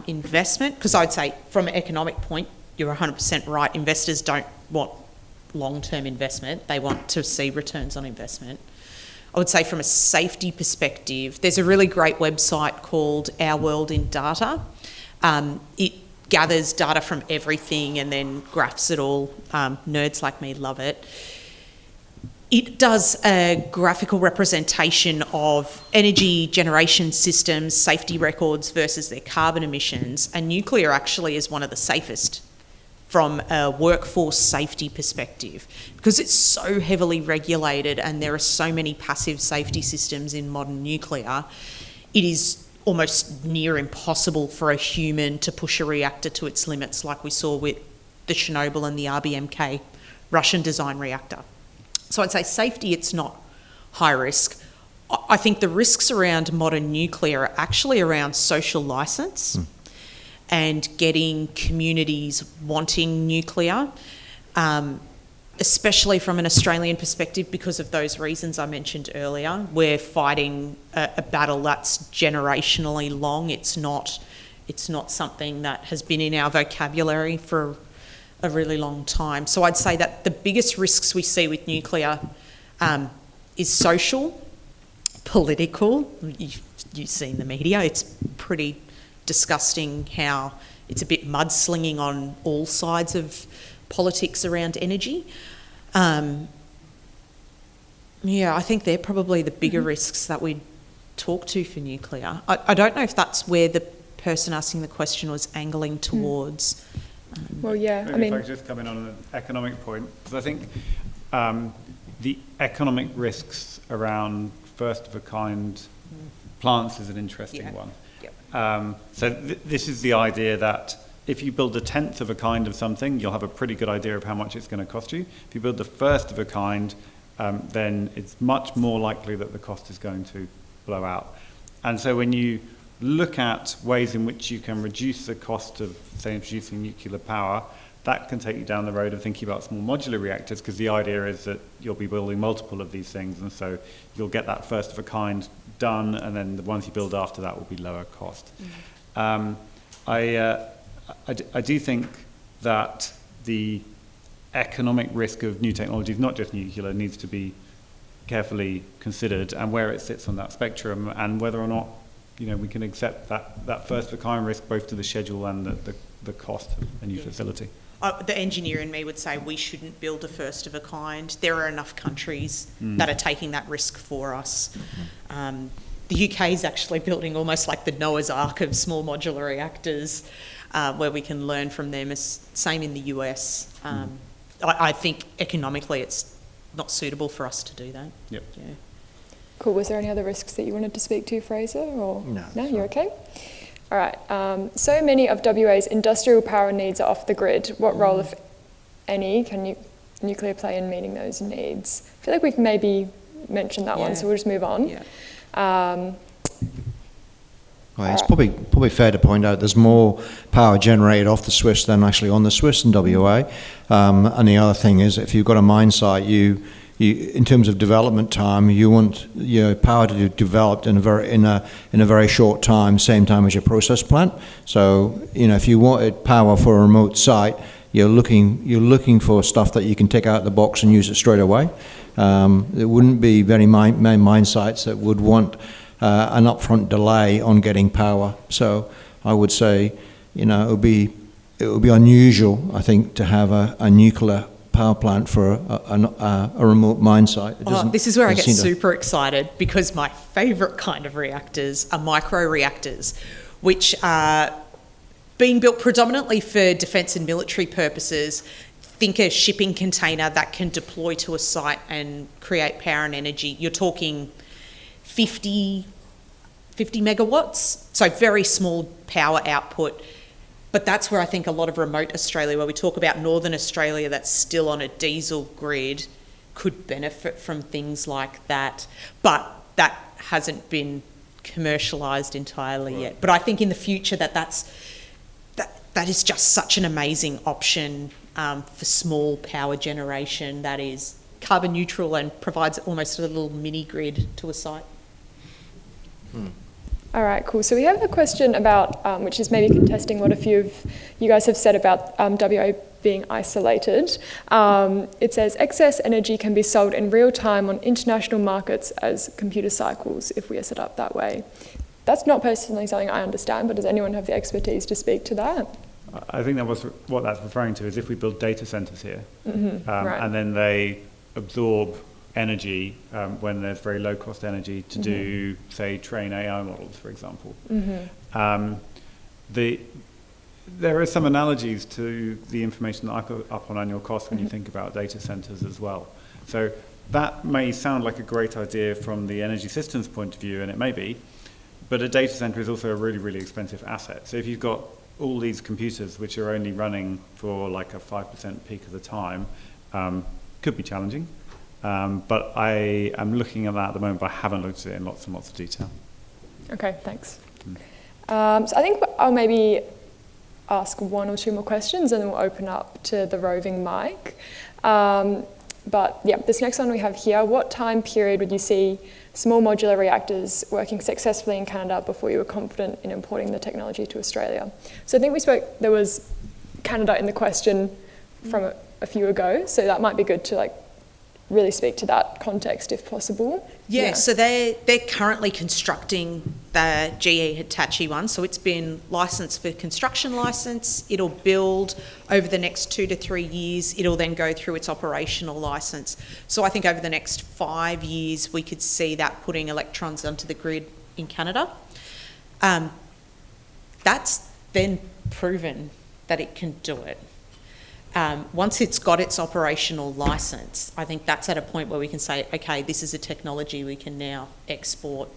investment? Because I'd say from an economic point, you're 100% right. Investors don't want long-term investment. They want to see returns on investment. I would say from a safety perspective, there's a really great website called Our World in Data. It gathers data from everything and then graphs it all. Nerds like me love it. It does a graphical representation of energy generation systems, safety records versus their carbon emissions, and nuclear actually is one of the safest from a workforce safety perspective, because it's so heavily regulated and there are so many passive safety systems in modern nuclear. it is almost near impossible for a human to push a reactor to its limits, like we saw with the Chernobyl and the RBMK Russian design reactor. So I'd say safety, it's not high risk. I think the risks around modern nuclear are actually around social licence and getting communities wanting nuclear, especially from an Australian perspective because of those reasons I mentioned earlier. We're fighting a battle that's generationally long. It's not something that has been in our vocabulary for a really long time. So I'd say that the biggest risks we see with nuclear is social, political. You've seen the media. It's pretty disgusting how it's a bit mudslinging on all sides of politics around energy. I think they're probably the bigger risks that we'd talk to for nuclear. I don't know if that's where the person asking the question was angling towards. Well, yeah, Maybe if I could just come in on an economic point, because I think the economic risks around first-of-a-kind plants is an interesting one. Yep. This is the idea that if you build a tenth of a kind of something, you'll have a pretty good idea of how much it's going to cost you. If you build the first of a kind, then it's much more likely that the cost is going to blow out. And so when you look at ways in which you can reduce the cost of, say, introducing nuclear power, that can take you down the road of thinking about small modular reactors, because the idea is that you'll be building multiple of these things, and so you'll get that first of a kind done, and then the ones you build after that will be lower cost. I do think that the economic risk of new technologies, not just nuclear, needs to be carefully considered, and where it sits on that spectrum, and whether or not we can accept that first of a kind risk both to the schedule and the cost of a new facility. The engineer in me would say we shouldn't build a first of a kind. There are enough countries that are taking that risk for us. The UK is actually building almost like the Noah's Ark of small modular reactors, where we can learn from them. Same in the US. I think economically it's not suitable for us to do that. Yep. Yeah. Cool. Was there any other risks that you wanted to speak to, Fraser? Or No, you're okay? All right. So many of WA's industrial power needs are off the grid. What role, if any, can nuclear play in meeting those needs? I feel like we've maybe mentioned that one, so we'll just move on. Yeah. It's probably fair to point out there's more power generated off the SWIS than actually on the SWIS in WA. And the other thing is, if you've got a mine site, you in terms of development time, you want your power to be developed in a very short time, same time as your process plant. So if you wanted power for a remote site, you're looking for stuff that you can take out of the box and use it straight away. There wouldn't be many mine sites that would want an upfront delay on getting power. So I would say, it would be unusual, I think, to have a nuclear power plant for a remote mine site. This is where I get super excited, because my favourite kind of reactors are micro-reactors, which are being built predominantly for defence and military purposes. Think a shipping container that can deploy to a site and create power and energy. You're talking 50 megawatts, so very small power output. But that's where I think a lot of remote Australia, where we talk about Northern Australia that's still on a diesel grid, could benefit from things like that. But that hasn't been commercialised entirely yet. But I think in the future that is just such an amazing option for small power generation that is carbon neutral and provides almost a little mini grid to a site. All right, cool. So we have a question about, which is maybe contesting what a few of you guys have said about WA being isolated. It says, excess energy can be sold in real time on international markets as computer cycles if we are set up that way. That's not personally something I understand, but does anyone have the expertise to speak to that? I think that was what that's referring to, is if we build data centres here, right. and then they absorb energy when there's very low cost energy to do, say, train AI models, for example. There are some analogies to the information that I put up on annual cost when you think about data centers as well. So that may sound like a great idea from the energy systems point of view, and it may be, But a data center is also a really, really expensive asset. So if you've got all these computers which are only running for like a 5% peak of the time, could be challenging. But I am looking at that at the moment, but I haven't looked at it in lots and lots of detail. Okay, thanks. So I think I'll maybe ask one or two more questions and then we'll open up to the roving mic. But yeah, this next one we have here, what time period would you see small modular reactors working successfully in Canada before you were confident in importing the technology to Australia? So I think there was Canada in the question from a few ago, so that might be good to like really speak to that context if possible. Yeah, so they're currently constructing the GE Hitachi one, so it's been licensed for construction license. It'll build over the next 2 to 3 years. It'll then go through its operational license. So I think over the next 5 years, we could see that putting electrons onto the grid in Canada. That's then proven that it can do it. Once it's got its operational license, I think that's at a point where we can say, okay, this is a technology we can now export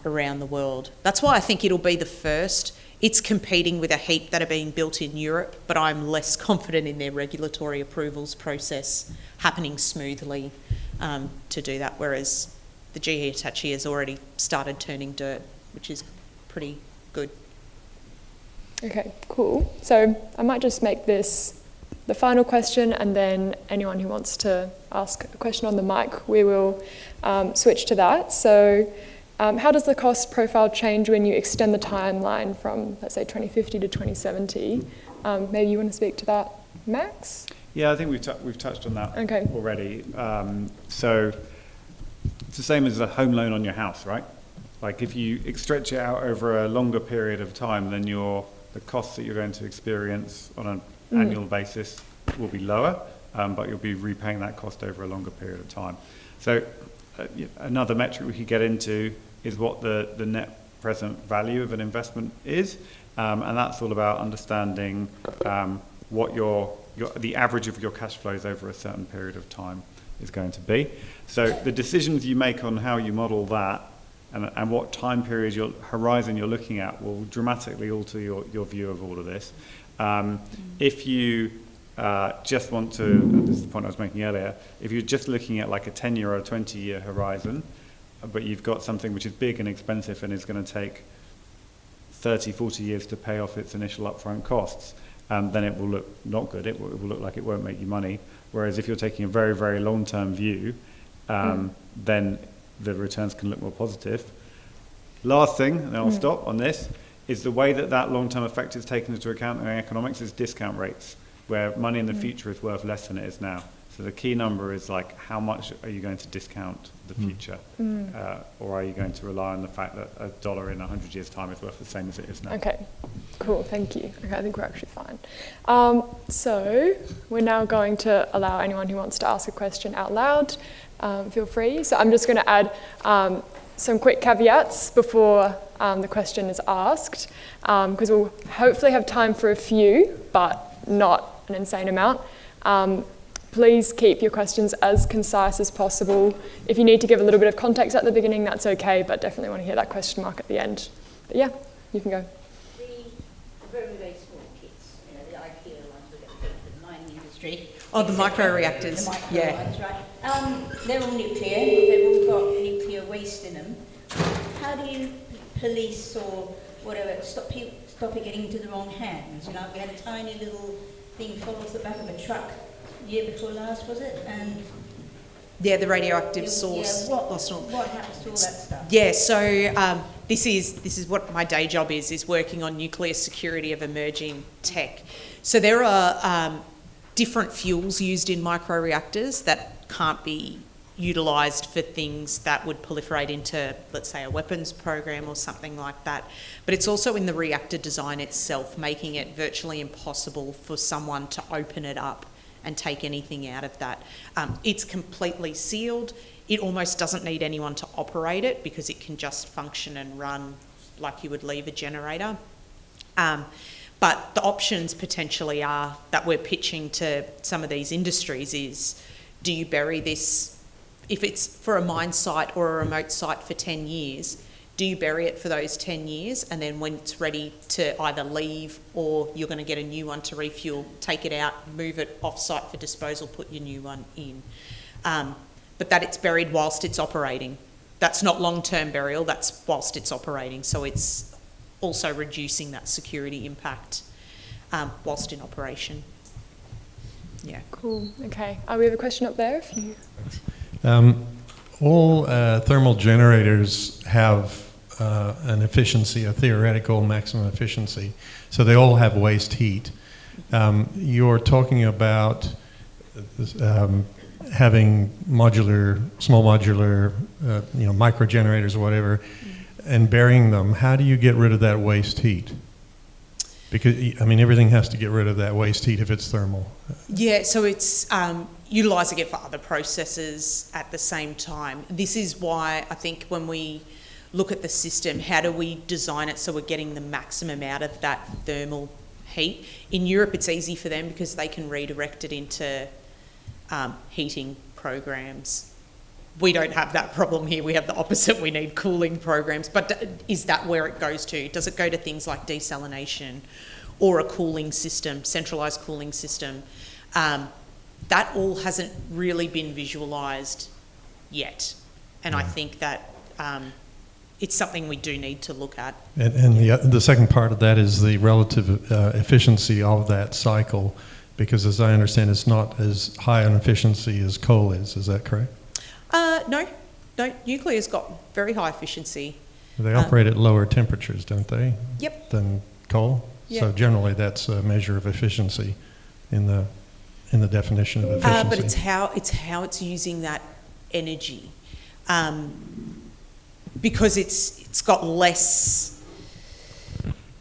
around the world. That's why I think it'll be the first. It's competing with a heap that are being built in Europe, but I'm less confident in their regulatory approvals process happening smoothly to do that, whereas the GE Hitachi has already started turning dirt, which is pretty good. Okay, cool. So I might just make this the final question, and then anyone who wants to ask a question on the mic, we will switch to that. So how does the cost profile change when you extend the timeline from, let's say, 2050 to 2070? Maybe you want to speak to that, Max? Yeah, I think we've touched on that already. So it's the same as a home loan on your house, right? Like if you stretch it out over a longer period of time, then the costs that you're going to experience on an annual basis will be lower, but you'll be repaying that cost over a longer period of time. So another metric we could get into is what the net present value of an investment is, and that's all about understanding what the average of your cash flows over a certain period of time is going to be. So the decisions you make on how you model that and what time period, horizon you're looking at will dramatically alter your view of all of this. If you just want to, this is the point I was making earlier, if you're just looking at like a 10-year or a 20-year horizon, but you've got something which is big and expensive and is going to take 30, 40 years to pay off its initial upfront costs, then it will look not good. It will look like it won't make you money. Whereas if you're taking a very, very long-term view, then the returns can look more positive. Last thing, and then I'll stop on this, is the way that long-term effect is taken into account in economics is discount rates, where money in the future is worth less than it is now. So the key number is like, how much are you going to discount the future? Or are you going to rely on the fact that $1 in 100 years' time is worth the same as it is now? Okay, cool, thank you. Okay, I think we're actually fine. So we're now going to allow anyone who wants to ask a question out loud. Feel free. So I'm just going to add some quick caveats before the question is asked, because we'll hopefully have time for a few, but not an insane amount. Please keep your questions as concise as possible. If you need to give a little bit of context at the beginning, that's okay, but definitely want to hear that question mark at the end. But yeah, you can go. The very, very small kits, the IKEA ones we get for the mining industry. Oh, the micro-reactors. The micro-reactors, right. They're all nuclear. They've all got nuclear waste in them. How do you police or whatever stop it getting into the wrong hands? We had a tiny little thing fall off the back of a truck the year before last, was it? And yeah, the radioactive source. Yeah, what happens to all that stuff? Yeah, so this is what my day job is working on nuclear security of emerging tech. So there are different fuels used in microreactors that can't be utilised for things that would proliferate into, let's say, a weapons program or something like that. But it's also in the reactor design itself, making it virtually impossible for someone to open it up and take anything out of that. It's completely sealed. It almost doesn't need anyone to operate it because it can just function and run like you would leave a generator. But the options potentially are that we're pitching to some of these industries is, do you bury this, if it's for a mine site or a remote site for 10 years, Do you bury it for those 10 years, and then when it's ready to either leave or you're going to get a new one to refuel, take it out, move it off-site for disposal, put your new one in? But that it's buried whilst it's operating. That's not long-term burial, that's whilst it's operating. So it's also reducing that security impact whilst in operation. Yeah. Cool. Okay. We have a question up there. If you... All thermal generators have an efficiency, a theoretical maximum efficiency. So they all have waste heat. You're talking about having small modular, micro generators or whatever, and burying them. How do you get rid of that waste heat? Because, everything has to get rid of that waste heat if it's thermal. Yeah, so it's utilising it for other processes at the same time. This is why I think when we look at the system, how do we design it so we're getting the maximum out of that thermal heat? In Europe, it's easy for them because they can redirect it into heating programs. We don't have that problem here. We have the opposite. We need cooling programs. But is that where it goes to? Does it go to things like desalination or a cooling system, centralised cooling system? That all hasn't really been visualised yet. And I think that it's something we do need to look at. And the second part of that is the relative efficiency of that cycle, because as I understand, it's not as high on efficiency as coal is. Is that correct? No, nuclear's got very high efficiency. They operate at lower temperatures, don't they? Yep. Than coal? Yeah. So generally that's a measure of efficiency in the definition of efficiency. But it's how it's using that energy. Because it's got less,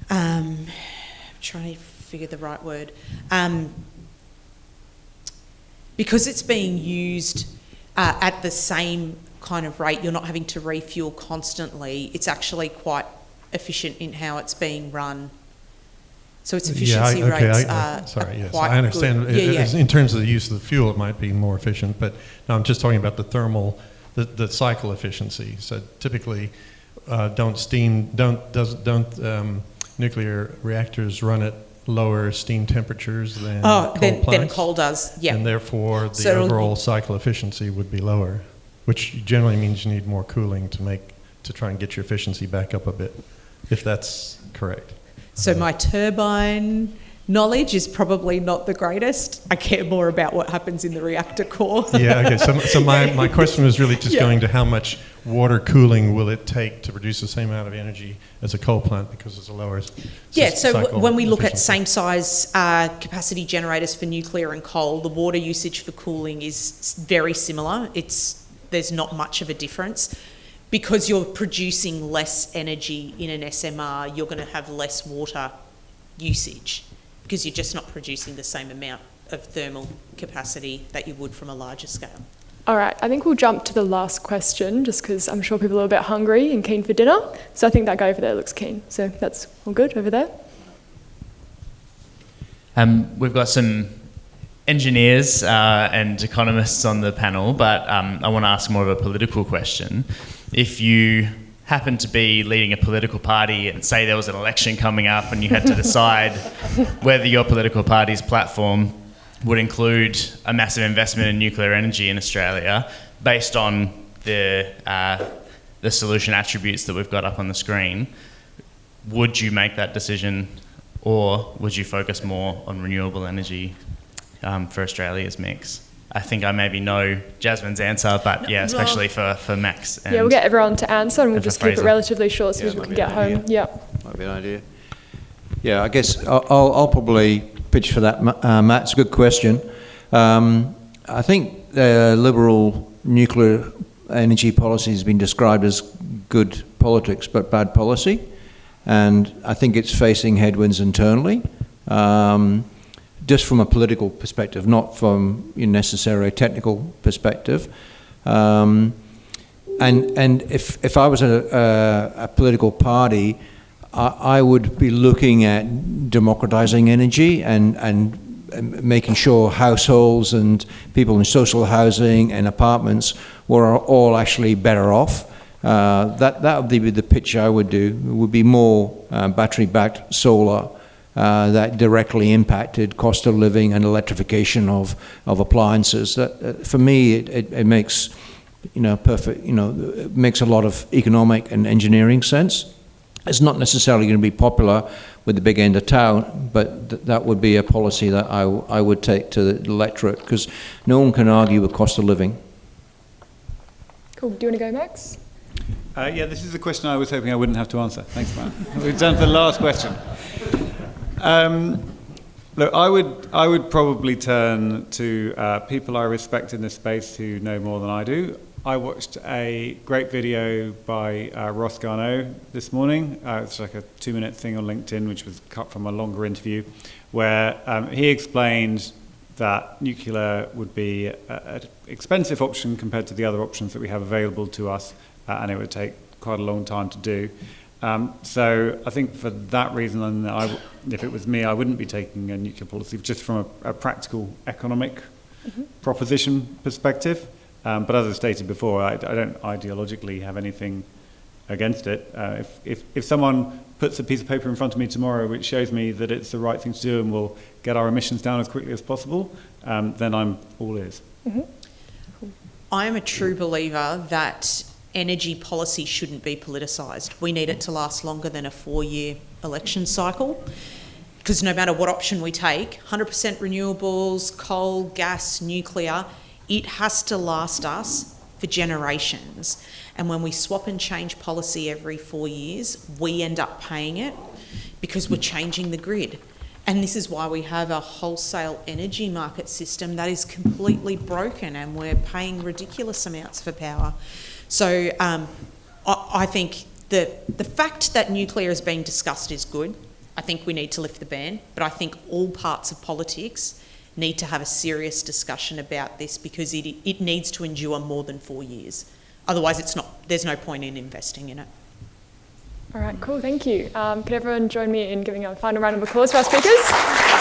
I'm trying to figure the right word, because it's being used at the same kind of rate, you're not having to refuel constantly, it's actually quite efficient in how it's being run. So its efficiency rates are sorry, yes, quite I understand. good. In terms of the use of the fuel, it might be more efficient, but no, I'm just talking about the thermal, the cycle efficiency. So typically, don't nuclear reactors run at lower steam temperatures than coal plants? Than coal does, yeah. And therefore, the overall cycle efficiency would be lower, which generally means you need more cooling to try and get your efficiency back up a bit, if that's correct. So my turbine knowledge is probably not the greatest. I care more about what happens in the reactor core. Yeah, okay. So my question was really just going to how much water cooling will it take to produce the same amount of energy as a coal plant because it's a lower so when we look efficiency. at same size capacity generators for nuclear and coal, the water usage for cooling is very similar. There's not much of a difference. Because you're producing less energy in an SMR, you're going to have less water usage because you're just not producing the same amount of thermal capacity that you would from a larger scale. All right, I think we'll jump to the last question just because I'm sure people are a bit hungry and keen for dinner. So I think that guy over there looks keen. So that's all good over there. We've got some engineers and economists on the panel, but I want to ask more of a political question. If you happen to be leading a political party and say there was an election coming up and you had to decide whether your political party's platform would include a massive investment in nuclear energy in Australia based on the solution attributes that we've got up on the screen, would you make that decision, or would you focus more on renewable energy for Australia's mix? I think I maybe know Jasmin's answer, but yeah, especially for Max. And we'll get everyone to answer and we'll just keep it Fraser. relatively short so people can get home. Yeah. Might be an idea. Yeah, I guess I'll probably pitch for that, Matt. It's a good question. I think Liberal nuclear energy policy has been described as good politics but bad policy, and I think it's facing headwinds internally. Just from a political perspective, not from necessarily a technical perspective. And if I was a political party, I would be looking at democratizing energy and making sure households and people in social housing and apartments were all actually better off. That would be the pitch I would do. It would be more battery-backed solar that directly impacted cost of living and electrification of appliances. That, for me, it makes perfect. It makes a lot of economic and engineering sense. It's not necessarily going to be popular with the big end of town, but that would be a policy that I would take to the electorate, because no one can argue with cost of living. Cool. Do you want to go, Max? Yeah, this is a question I was hoping I wouldn't have to answer. Thanks, Matt. We've done the last question. Look, I would probably turn to people I respect in this space who know more than I do. I watched a great video by Ross Garneau this morning. It's like a 2-minute thing on LinkedIn, which was cut from a longer interview, where he explained that nuclear would be an expensive option compared to the other options that we have available to us, and it would take quite a long time to do. So I think for that reason, if it was me, I wouldn't be taking a nuclear policy, just from a practical economic proposition perspective. But as I stated before, I don't ideologically have anything against it. If someone puts a piece of paper in front of me tomorrow which shows me that it's the right thing to do and will get our emissions down as quickly as possible, then I'm all ears. I am a true believer that energy policy shouldn't be politicised. We need it to last longer than a 4-year election cycle, because no matter what option we take, 100% renewables, coal, gas, nuclear, it has to last us for generations. And when we swap and change policy every 4 years, we end up paying it because we're changing the grid. And this is why we have a wholesale energy market system that is completely broken, and we're paying ridiculous amounts for power. So I think the fact that nuclear is being discussed is good. I think we need to lift the ban, but I think all parts of politics need to have a serious discussion about this, because it needs to endure more than 4 years. Otherwise, there's no point in investing in it. All right, cool, thank you. Could everyone join me in giving a final round of applause for our speakers?